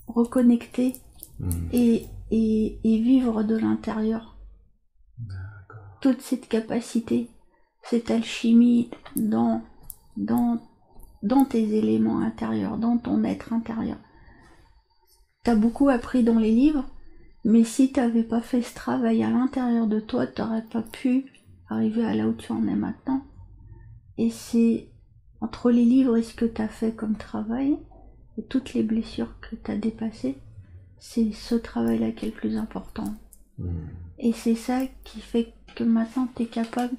reconnecter et vivre de l'intérieur. Toute cette capacité, cette alchimie dans tes éléments intérieurs, dans ton être intérieur. T'as beaucoup appris dans les livres, mais si t'avais pas fait ce travail à l'intérieur de toi, t'aurais pas pu arriver à là où tu en es maintenant. Et c'est entre les livres et ce que t'as fait comme travail, et toutes les blessures que t'as dépassées, c'est ce travail-là qui est le plus important. Et c'est ça qui fait que maintenant t'es capable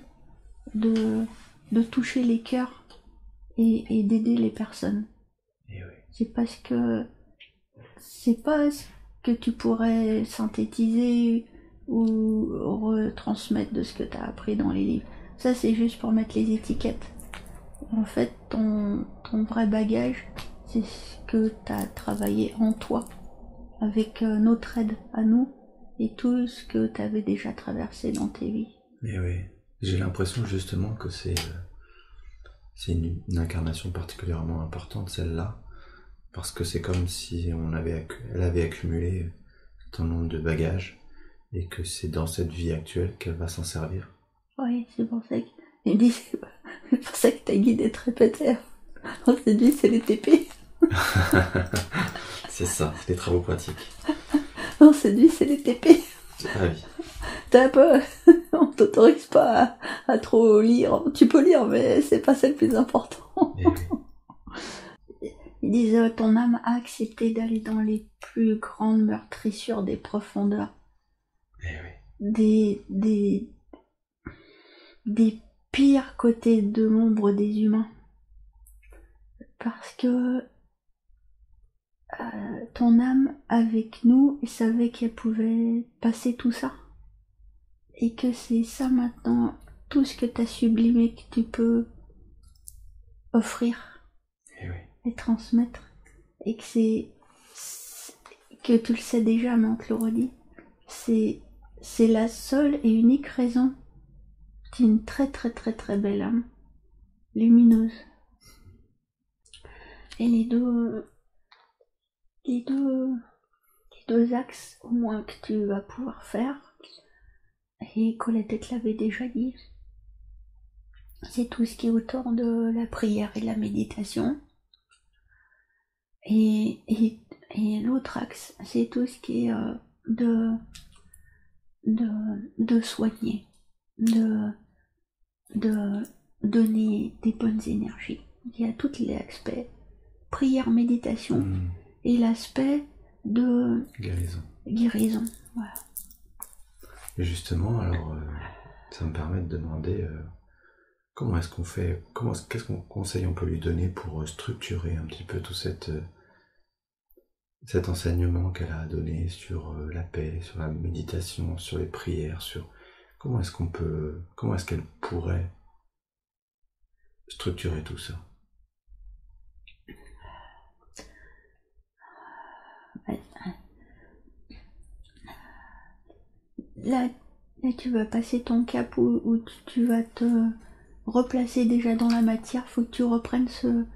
de toucher les cœurs et d'aider les personnes. C'est parce que c'est pas ce que tu pourrais synthétiser ou retransmettre de ce que tu as appris dans les livres. Ça, c'est juste pour mettre les étiquettes. En fait, ton vrai bagage, c'est ce que tu as travaillé en toi, avec notre aide à nous, et tout ce que tu avais déjà traversé dans tes vies. Et oui, j'ai l'impression justement que c'est une incarnation particulièrement importante, celle-là, parce que c'est comme si elle avait accumulé un certain nombre de bagages et que c'est dans cette vie actuelle qu'elle va s'en servir. Oui, c'est pour ça que ta guide te répétait. On s'est dit, c'est les TP. C'est ça, c'est les travaux pratiques. On s'est dit, c'est les TP. Ah oui. T'as pas, on t'autorise pas à trop lire. Tu peux lire, mais c'est pas ça le plus important. Et oui. Ils disent, ton âme a accepté d'aller dans les plus grandes meurtrissures des profondeurs. Et oui. Des pires côtés de l'ombre des humains. Parce que ton âme, avec nous, savait qu'elle pouvait passer tout ça. Et que c'est ça maintenant, tout ce que tu as sublimé, que tu peux offrir et transmettre. Et que que tu le sais déjà, mais on te le redit, c'est la seule et unique raison. C'est une très très très très belle âme, lumineuse. Et les deux axes au moins que tu vas pouvoir faire, et Colette te l'avait déjà dit, c'est tout ce qui est autour de la prière et de la méditation. Et l'autre axe, c'est tout ce qui est de soigner, de donner des bonnes énergies. Il y a tous les aspects, prière, méditation, et l'aspect de guérison. Voilà. Et justement, alors, ça me permet de demander comment est-ce qu'on fait, qu'est-ce qu'on conseil on peut lui donner pour structurer un petit peu tout cet enseignement qu'elle a donné sur la paix, sur la méditation, sur les prières, sur comment est-ce qu'elle pourrait structurer tout ça. Là, tu vas passer ton cap où tu vas te replacer déjà dans la matière. Faut que tu reprennes ce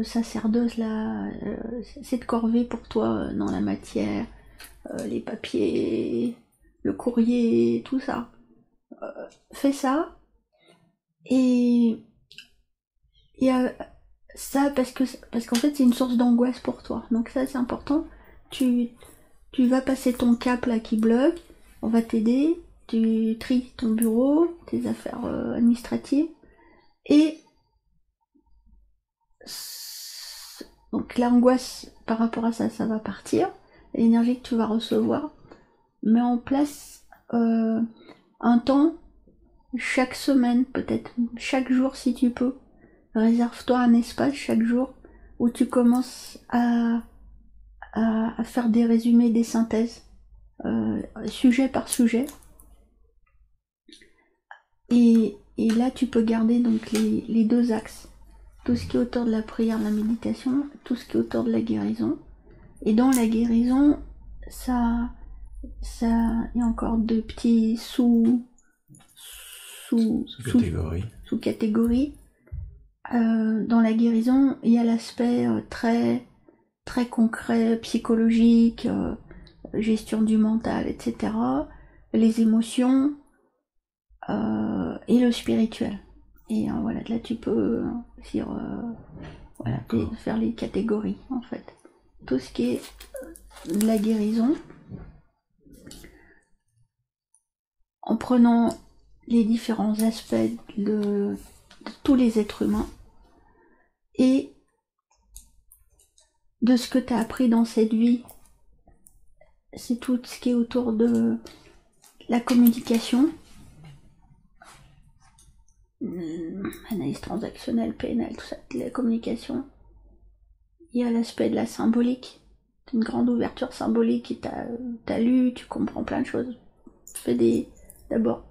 sacerdoce-là, cette corvée pour toi dans la matière, les papiers, le courrier, tout ça. Fais ça. Et il y a ça parce qu'en fait c'est une source d'angoisse pour toi. Donc ça c'est important. Tu vas passer ton cap là qui bloque. On va t'aider. Tu tries ton bureau, tes affaires administratives. Et donc l'angoisse par rapport à ça va partir. L'énergie que tu vas recevoir. Mets en place un temps, chaque semaine, peut-être chaque jour si tu peux. Réserve-toi un espace chaque jour où tu commences à faire des résumés, des synthèses, sujet par sujet. Et là, tu peux garder donc les deux axes. Tout ce qui est autour de la prière, de la méditation, tout ce qui est autour de la guérison. Et dans la guérison, ça, il y a encore deux petits sous-catégories. Dans la guérison, il y a l'aspect très, très concret, psychologique, gestion du mental, etc. Les émotions et le spirituel. Et voilà, là tu peux voilà, faire les catégories en fait. Tout ce qui est de la guérison, en prenant les différents aspects de tous les êtres humains et de ce que tu as appris dans cette vie. C'est tout ce qui est autour de la communication, analyse transactionnelle, PNL, tout ça, la communication. Il y a l'aspect de la symbolique, une grande ouverture symbolique, et t'as lu, tu comprends plein de choses. Tu fais d'abord,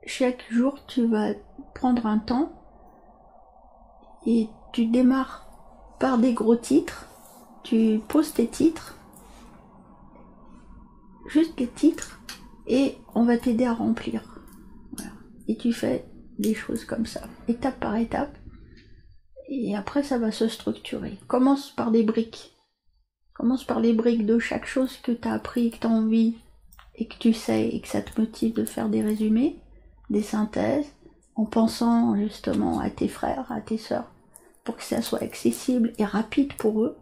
chaque jour, tu vas prendre un temps et tu démarres par des gros titres, tu poses tes titres, juste les titres, et on va t'aider à remplir. Voilà. Et tu fais des choses comme ça, étape par étape, et après ça va se structurer. Commence par des briques. Commence par les briques de chaque chose que tu as appris, que tu as envie, et que tu sais, et que ça te motive de faire des résumés, des synthèses, en pensant justement à tes frères, à tes sœurs, pour que ça soit accessible et rapide pour eux.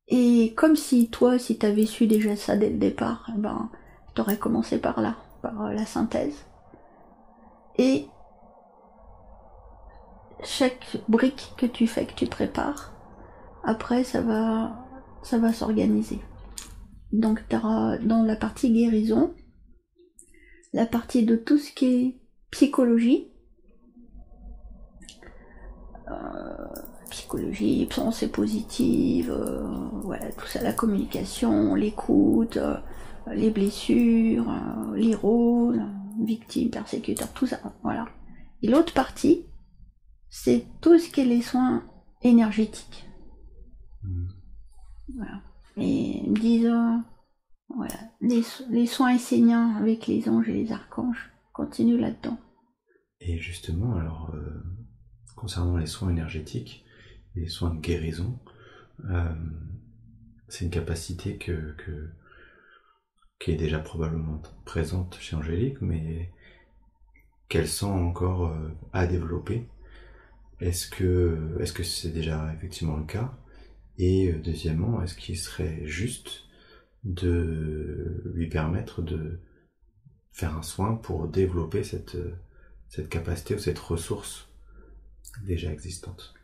Et comme si toi, si tu avais su déjà ça dès le départ, ben, tu aurais commencé par là, par la synthèse. Et chaque brique que tu fais, que tu prépares, après ça va s'organiser. Donc tu auras dans la partie guérison, la partie de tout ce qui est psychologie, pensée positive, voilà, tout ça, la communication, l'écoute, les blessures, les rôles, victime, persécuteur, tout ça, voilà. Et l'autre partie, c'est tout ce qui est les soins énergétiques. Voilà. Et ils me disent, voilà, les soins esséniens avec les anges et les archanges, continue là-dedans. Et justement, alors, concernant les soins énergétiques et les soins de guérison, c'est une capacité qui est déjà probablement présente chez Angélique, mais qu'elle sent encore à développer. Est-ce que c'est déjà effectivement le cas? Et deuxièmement, est-ce qu'il serait juste de lui permettre de faire un soin pour développer cette capacité ou cette ressource déjà existante?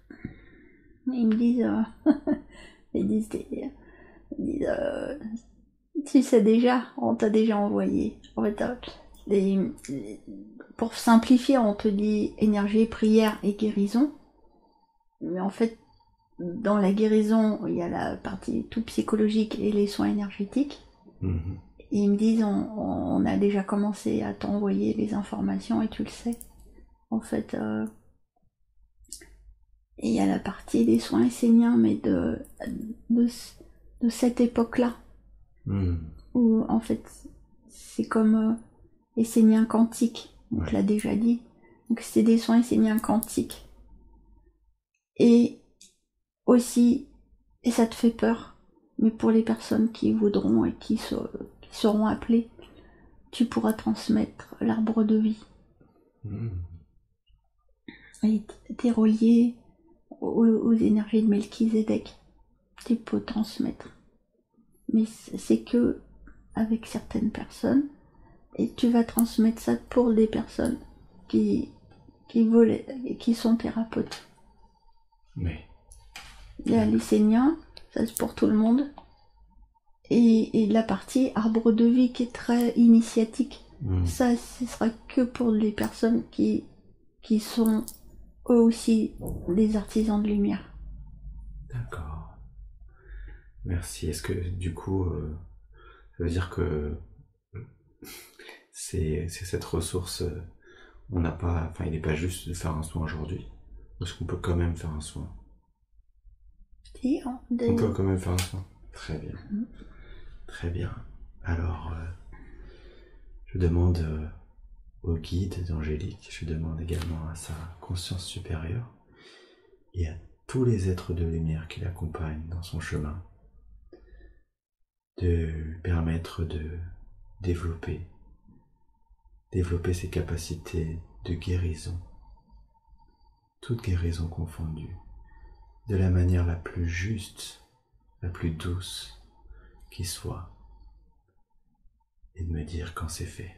Ils me disent, tu sais déjà, on t'a déjà envoyé. En fait, pour simplifier, on te dit énergie, prière et guérison. Mais en fait, dans la guérison, il y a la partie tout psychologique et les soins énergétiques. Mmh. Et ils me disent, on a déjà commencé à t'envoyer les informations et tu le sais. En fait, et il y a la partie des soins esséniens, mais de cette époque-là. Mmh. Où en fait, c'est comme esséniens quantiques, on te l'a déjà dit. Donc c'est des soins esséniens quantiques. Et aussi, et ça te fait peur, mais pour les personnes qui voudront et qui seront appelées, tu pourras transmettre l'arbre de vie. Mmh. Et t'es relié aux énergies de Melchizedek. Tu peux transmettre. Mais c'est que avec certaines personnes, et tu vas transmettre ça pour des personnes qui veulent et qui sont thérapeutes. Oui. Il y a les Esséniens, ça c'est pour tout le monde, et la partie arbre de vie qui est très initiatique, ça ce sera que pour les personnes qui sont eux aussi des artisans de lumière. D'accord. Merci. Est-ce que du coup, ça veut dire que c'est cette ressource, on n'a pas, enfin, il n'est pas juste de faire un soin aujourd'hui. Est-ce qu'on peut quand même faire un soin? On peut quand même faire un soin. Très bien. Très bien. Alors, je demande au guide d'Angélique, je demande également à sa conscience supérieure et à tous les êtres de lumière qui l'accompagnent dans son chemin de lui permettre de développer ses capacités de guérison, toute guérison confondue, de la manière la plus juste, la plus douce qui soit, et de me dire quand c'est fait.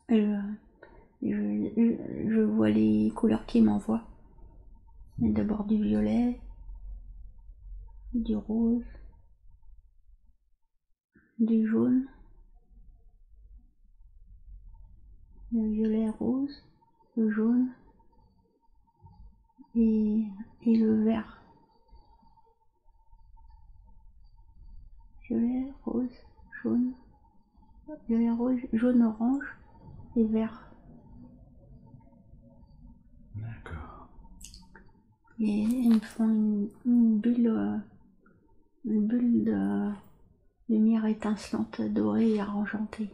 Je vois les couleurs qu'il m'envoie. D'abord du violet, du rose, du jaune, le violet rose, le jaune et le vert. Violet, rose, jaune, violet, rose, jaune, orange et vert. D'accord. Et ils me font une bulle de lumière étincelante, dorée et argentée.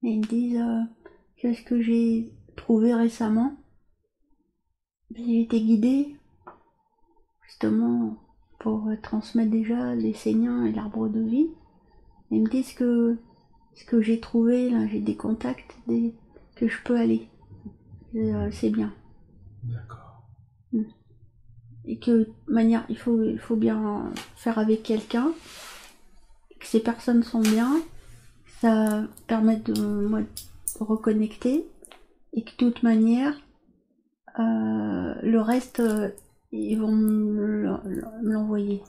Et ils me disent qu'est-ce que j'ai trouvé récemment. J'ai été guidée justement pour transmettre déjà les seigneurs et l'arbre de vie. Et ils me disent que ce que j'ai trouvé, là j'ai des contacts, que je peux aller. C'est bien. D'accord. Et que de manière, il faut bien faire avec quelqu'un, que ces personnes sont bien, ça permet de moi de reconnecter, et que de toute manière, le reste, ils vont me l'envoyer.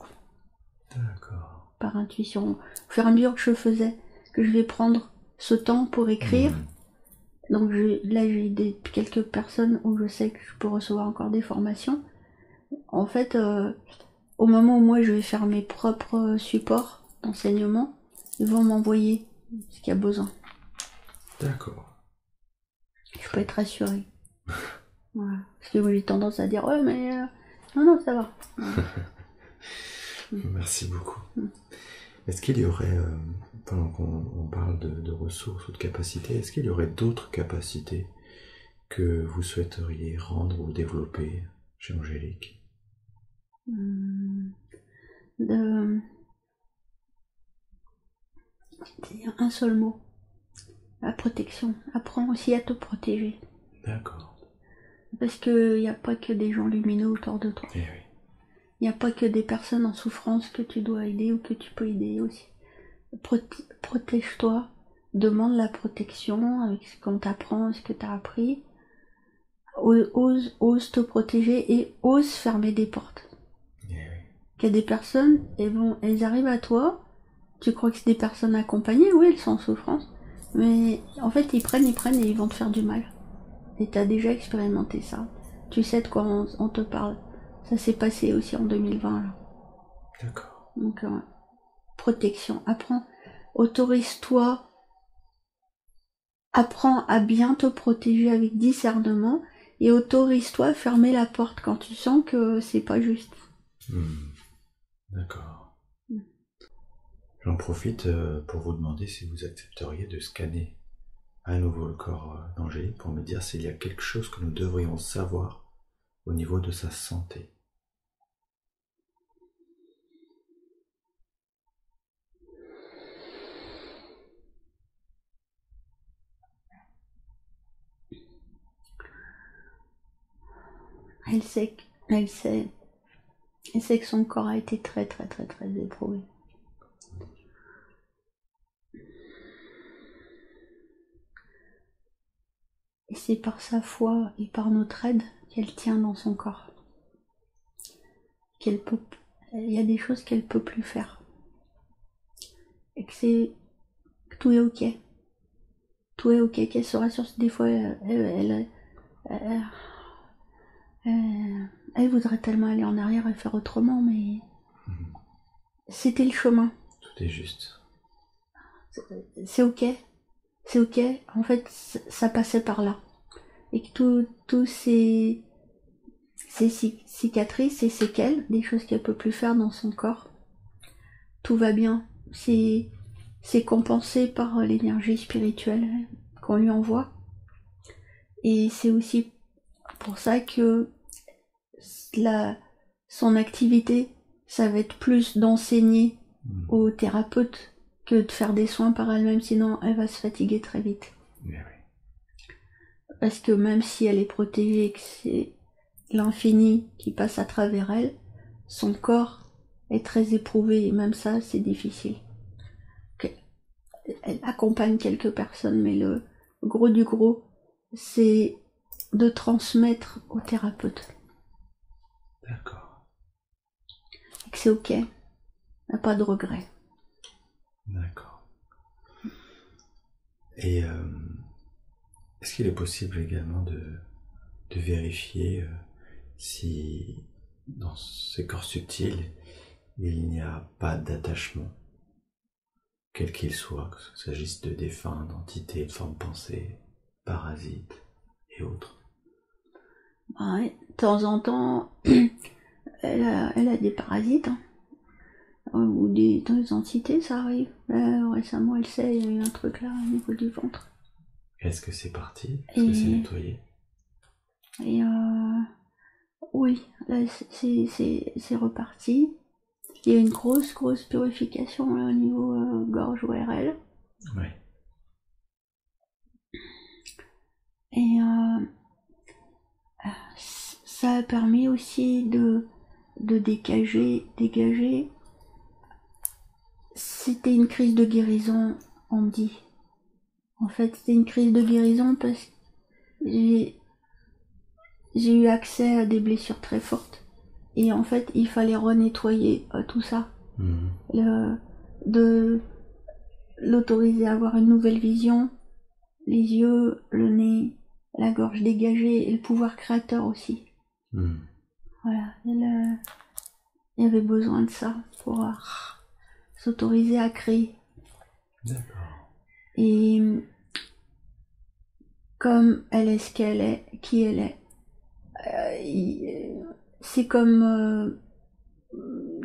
D'accord. Par intuition. Au fur et à mesure que je faisais, que je vais prendre ce temps pour écrire. Donc là j'ai quelques personnes où je sais que je peux recevoir encore des formations. En fait, au moment où moi je vais faire mes propres supports d'enseignement, ils vont m'envoyer ce qu'il y a besoin. D'accord. Je peux être rassurée. Voilà. Parce que moi j'ai tendance à dire ouais mais non ça va. Merci beaucoup. Est-ce qu'il y aurait, pendant qu'on parle de ressources ou de capacités, est-ce qu'il y aurait d'autres capacités que vous souhaiteriez rendre ou développer chez Angélique? Un seul mot. La protection. Apprends aussi à te protéger. D'accord. Parce qu'il n'y a pas que des gens lumineux autour de toi. Eh oui. Il n'y a pas que des personnes en souffrance que tu dois aider ou que tu peux aider aussi. Protège-toi, demande la protection avec ce qu'on t'apprend, ce que tu as appris. Ose te protéger et ose fermer des portes. Eh oui. Qu'il y a des personnes, elles arrivent à toi, tu crois que c'est des personnes accompagnées, oui, elles sont en souffrance, mais en fait ils prennent et ils vont te faire du mal. Et tu as déjà expérimenté ça. Tu sais de quoi on te parle. Ça s'est passé aussi en 2020 là. D'accord. Donc protection, apprends, autorise-toi, apprends à bien te protéger avec discernement et autorise-toi à fermer la porte quand tu sens que c'est pas juste. D'accord. J'en profite pour vous demander si vous accepteriez de scanner à nouveau le corps d'Angélique pour me dire s'il y a quelque chose que nous devrions savoir au niveau de sa santé. Elle sait Et c'est que son corps a été très éprouvé. Et c'est par sa foi et par notre aide qu'elle tient dans son corps. Il y a des choses qu'elle peut plus faire. Et que tout est ok. Tout est ok, qu'elle se rassure. Des fois, elle voudrait tellement aller en arrière et faire autrement, mais c'était le chemin. Tout est juste. C'est ok. C'est ok. En fait, ça passait par là. Et que tous ces cicatrices et séquelles, des choses qu'elle peut plus faire dans son corps, tout va bien. C'est compensé par l'énergie spirituelle qu'on lui envoie. Et c'est aussi pour ça que son activité, ça va être plus d'enseigner aux thérapeutes que de faire des soins par elle-même, sinon elle va se fatiguer très vite. Oui. Parce que même si elle est protégée et que c'est l'infini qui passe à travers elle, son corps est très éprouvé et même ça, c'est difficile. Elle accompagne quelques personnes, mais le gros du gros, c'est de transmettre aux thérapeutes. D'accord. Et que c'est ok, il n'y a pas de regret. D'accord. Et est-ce qu'il est possible également de vérifier si dans ces corps subtils, il n'y a pas d'attachement, quel qu'il soit, que ce s'agisse de défunts, d'entités, de formes pensées, parasites et autres? Ouais, de temps en temps, elle a des parasites, hein, ou des entités, ça arrive. Récemment, elle sait, il y a eu un truc là au niveau du ventre. Est-ce que c'est parti? Est-ce que c'est nettoyé? Et oui, là c'est reparti. Il y a une grosse purification là, au niveau gorge ORL. Oui. Et ça a permis aussi de dégager. C'était une crise de guérison, on me dit. En fait, c'était une crise de guérison parce que j'ai eu accès à des blessures très fortes. Et en fait, il fallait renettoyer tout ça. De l'autoriser à avoir une nouvelle vision, les yeux, le nez, la gorge dégagée et le pouvoir créateur aussi. Voilà, il y avait besoin de ça pour s'autoriser à créer. D'accord. Et comme elle est ce qu'elle est, qui elle est, c'est comme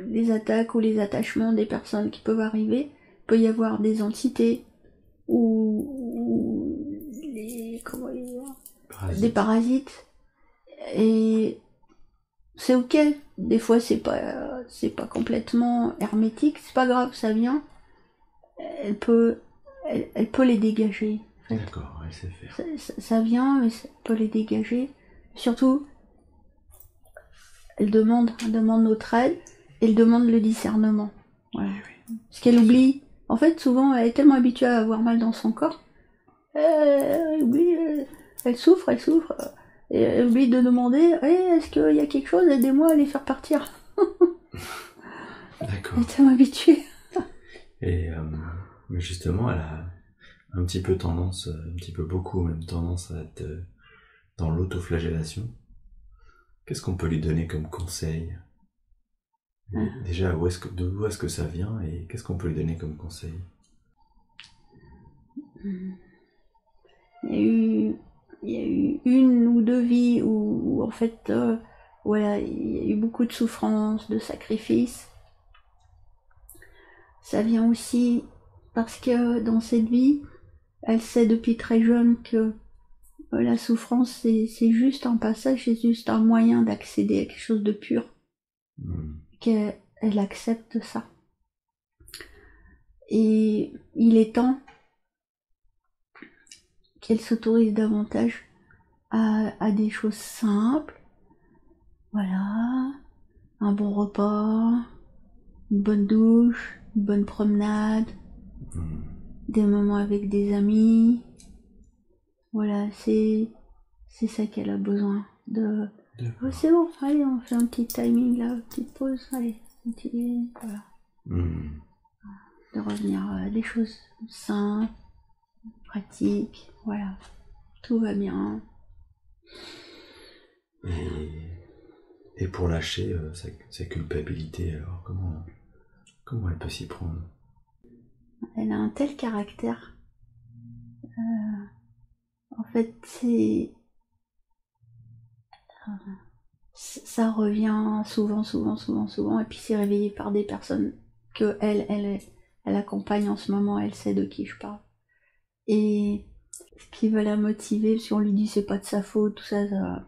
les attaques ou les attachements des personnes qui peuvent arriver. Il peut y avoir des entités ou des parasites. Et c'est ok. Des fois c'est pas complètement hermétique. C'est pas grave, ça vient. Elle peut les dégager. En fait. D'accord, elle sait faire. Ça vient, mais ça peut les dégager. Surtout, elle demande notre aide. Elle demande le discernement. Voilà. Oui. Parce qu'elle oublie. En fait, souvent, elle est tellement habituée à avoir mal dans son corps. Elle oublie. Elle souffre. Et elle oublie de demander est-ce qu'il y a quelque chose? Aidez-moi à les faire partir. D'accord. Elle est tellement habituée. Et mais justement, elle a un petit peu tendance, un petit peu beaucoup même tendance à être dans l'autoflagellation. Qu'est-ce qu'on peut lui donner comme conseil? Déjà, d'où est-ce que ça vient et qu'est-ce qu'on peut lui donner comme conseil? Il y a eu une ou deux vies où en fait, voilà, il y a eu beaucoup de souffrance, de sacrifices. Ça vient aussi parce que dans cette vie, elle sait depuis très jeune que la souffrance, c'est juste un passage, c'est juste un moyen d'accéder à quelque chose de pur. Qu'elle accepte ça. Et il est temps qu'elle s'autorise davantage à des choses simples. Voilà. un bon repas, une bonne douche, une bonne promenade, des moments avec des amis. Voilà, c'est ça qu'elle a besoin de. Oh, c'est bon, allez, on fait un petit timing là, une petite pause, allez, voilà. De revenir à des choses simples, pratiques, voilà, tout va bien. Et pour lâcher sa culpabilité, alors comment elle peut s'y prendre? Elle a un tel caractère. En fait, ça revient souvent, et puis c'est réveillé par des personnes que elle accompagne en ce moment, elle sait de qui je parle. Et ce qui va la motiver, si on lui dit c'est pas de sa faute, tout ça, ça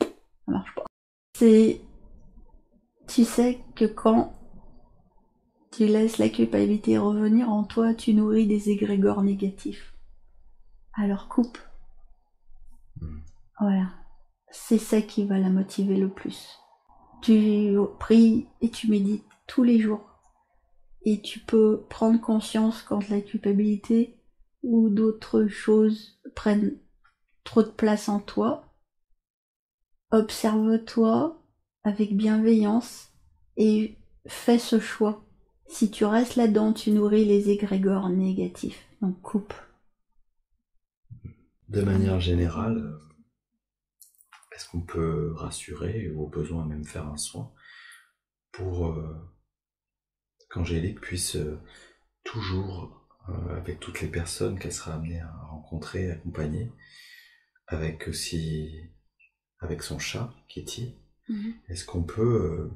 marche pas. Tu sais que quand tu laisses la culpabilité revenir en toi, tu nourris des égrégores négatifs. Alors coupe. Voilà. C'est ça qui va la motiver le plus. Tu pries et tu médites tous les jours. Et tu peux prendre conscience quand la culpabilité ou d'autres choses prennent trop de place en toi. Observe-toi avec bienveillance et fais ce choix. Si tu restes là-dedans, tu nourris les égrégores négatifs. Donc coupe. De manière générale, est-ce qu'on peut rassurer ou au besoin même faire un soin pour qu'Angélique puisse toujours, avec toutes les personnes qu'elle sera amenée à rencontrer, accompagner, avec son chat, Kitty, est-ce qu'on peut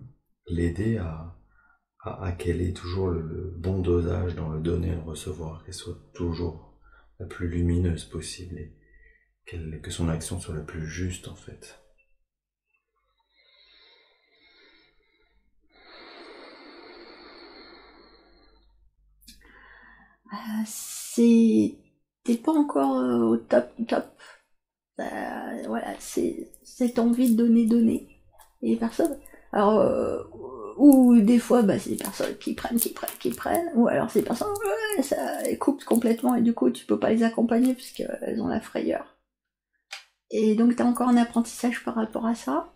l'aider à qu'elle ait toujours le bon dosage dans le donner et le recevoir, qu'elle soit toujours la plus lumineuse possible et que son action soit la plus juste en fait? T'es pas encore au top. Voilà, c'est cette envie de donner. Et les personnes, alors, ou des fois, c'est des personnes qui prennent, ou alors c'est des personnes, ça elles coupent complètement et du coup tu peux pas les accompagner parce qu'elles ont la frayeur. Et donc t'as encore un apprentissage par rapport à ça.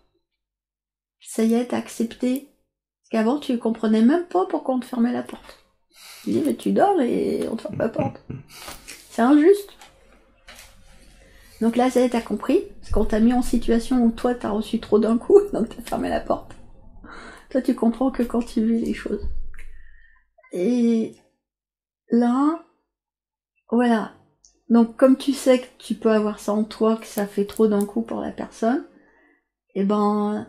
Ça y est, t'as accepté. Parce qu'avant tu comprenais même pas pourquoi on te fermait la porte. Tu dis mais tu dors et on te ferme la porte. C'est injuste. Donc là, ça y est, t'as compris. Parce qu'on t'a mis en situation où toi, t'as reçu trop d'un coup, donc t'as fermé la porte. Toi, tu comprends que quand tu vis les choses. Et là, voilà. Donc, comme tu sais que tu peux avoir ça en toi, que ça fait trop d'un coup pour la personne, et voilà,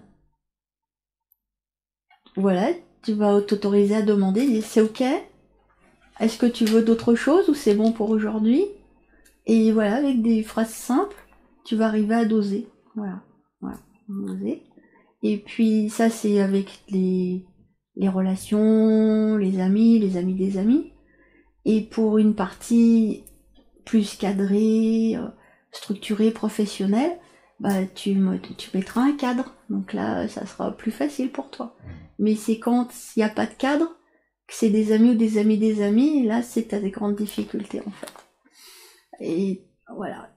tu vas t'autoriser à demander, c'est ok? Est-ce que tu veux d'autres choses ou c'est bon pour aujourd'hui? Et voilà, avec des phrases simples, tu vas arriver à doser. Voilà, doser. Et puis ça, c'est avec les relations, les amis des amis. Et pour une partie plus cadrée, structurée, professionnelle, tu mettras un cadre. Donc là, ça sera plus facile pour toi. Mais c'est quand il n'y a pas de cadre, que c'est des amis ou des amis, là, t'as des grandes difficultés en fait. Et voilà.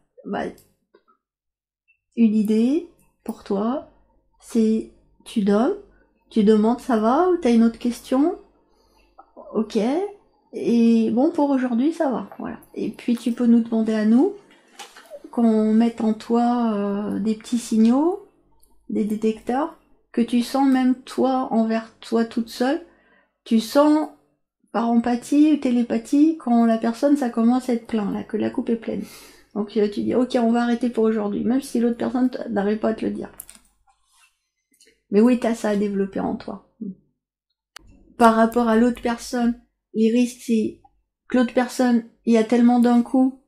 Une idée pour toi, c'est tu demandes ça va ou t'as une autre question? Ok. Et bon, pour aujourd'hui, ça va. Voilà. Et puis tu peux nous demander à nous qu'on mette en toi des petits signaux, des détecteurs, que tu sens même toi envers toi toute seule. Tu sens par empathie ou télépathie quand la personne ça commence à être plein, là, que la coupe est pleine. Donc tu dis ok, on va arrêter pour aujourd'hui, même si l'autre personne n'arrive pas à te le dire. Mais oui, t'as ça à développer en toi. Par rapport à l'autre personne, les risques, c'est que l'autre personne, il y a tellement d'un coup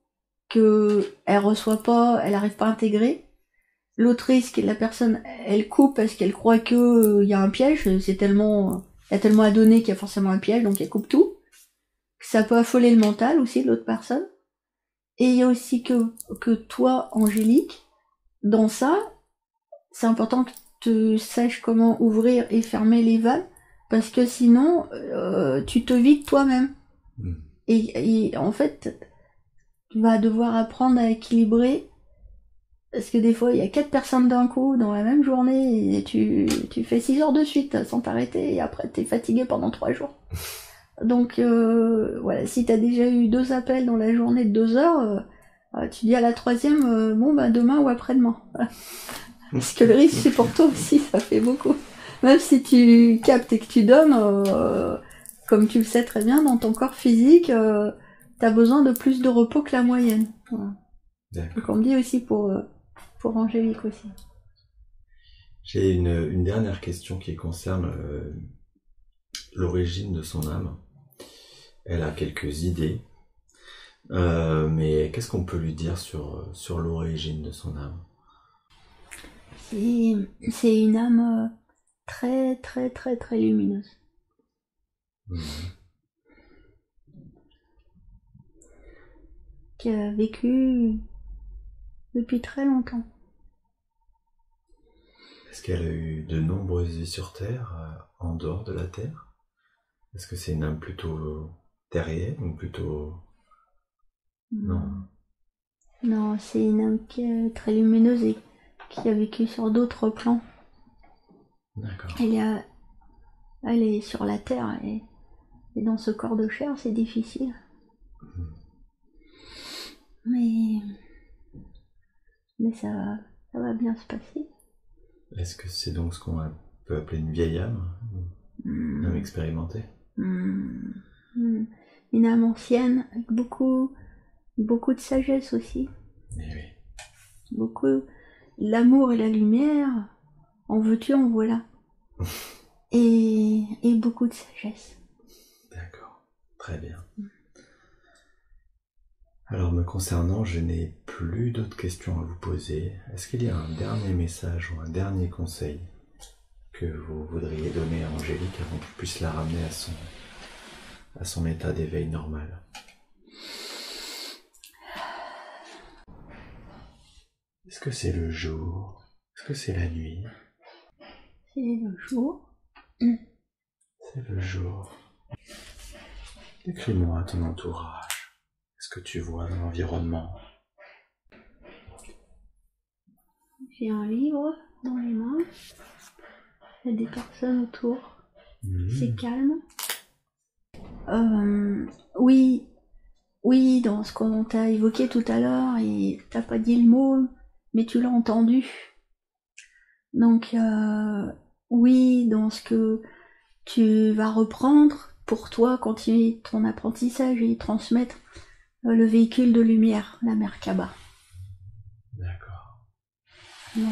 que elle reçoit pas, elle arrive pas à intégrer. L'autre risque, la personne, elle coupe parce qu'elle croit que y a un piège. Il y a tellement à donner qu'il y a forcément un piège, donc elle coupe tout. Ça peut affoler le mental aussi de l'autre personne. Et il y a aussi que toi, Angélique, dans ça, c'est important que tu saches comment ouvrir et fermer les vannes Parce que sinon, tu te vides toi-même. Mm. Et en fait, tu vas devoir apprendre à équilibrer. Parce que des fois, il y a 4 personnes d'un coup dans la même journée et tu fais 6 heures de suite sans t'arrêter et après t'es fatigué pendant 3 jours. Donc voilà, si t'as déjà eu 2 appels dans la journée de 2 heures, tu dis à la troisième, bon bah demain ou après-demain. Voilà. Parce que le risque c'est pour toi aussi, ça fait beaucoup. Même si tu captes et que tu donnes, comme tu le sais très bien, dans ton corps physique, t'as besoin de plus de repos que la moyenne. Voilà. Donc on me dit aussi pour Angélique aussi. J'ai une dernière question qui concerne l'origine de son âme. Elle a quelques idées, mais qu'est-ce qu'on peut lui dire sur l'origine de son âme? C'est une âme très très très très lumineuse. Mmh. Qui a vécu depuis très longtemps. Est-ce qu'elle a eu de nombreuses vies sur Terre, en dehors de la Terre? Est-ce que c'est une âme plutôt terrienne ou plutôt... Non. Non, c'est une âme qui est très lumineuse et qui a vécu sur d'autres plans. D'accord. Elle est sur la Terre et dans ce corps de chair, c'est difficile. Mais ça va bien se passer. Est-ce que c'est donc ce qu'on peut appeler une vieille âme? Une âme expérimentée? Une âme ancienne avec beaucoup de sagesse aussi. Eh oui. Beaucoup l'amour et la lumière, en veux-tu, en voilà. et beaucoup de sagesse. D'accord, très bien. Alors me concernant, je n'ai plus d'autres questions à vous poser. Est-ce qu'il y a un dernier message ou un dernier conseil que vous voudriez donner à Angélique avant qu'elle puisse la ramener à son état d'éveil normal? Est-ce que c'est le jour? Est-ce que c'est la nuit? C'est le jour. C'est le jour. Décris-moi ton entourage. Qu'est-ce que tu vois dans l'environnement? J'ai un livre dans les mains. Il y a des personnes autour. C'est calme. Oui, dans ce qu'on t'a évoqué tout à l'heure, et t'as pas dit le mot, mais tu l'as entendu. Donc oui, dans ce que tu vas reprendre pour toi, continuer ton apprentissage et transmettre le véhicule de lumière, la Merkaba. D'accord. Voilà.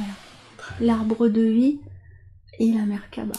L'arbre de vie et la Merkaba.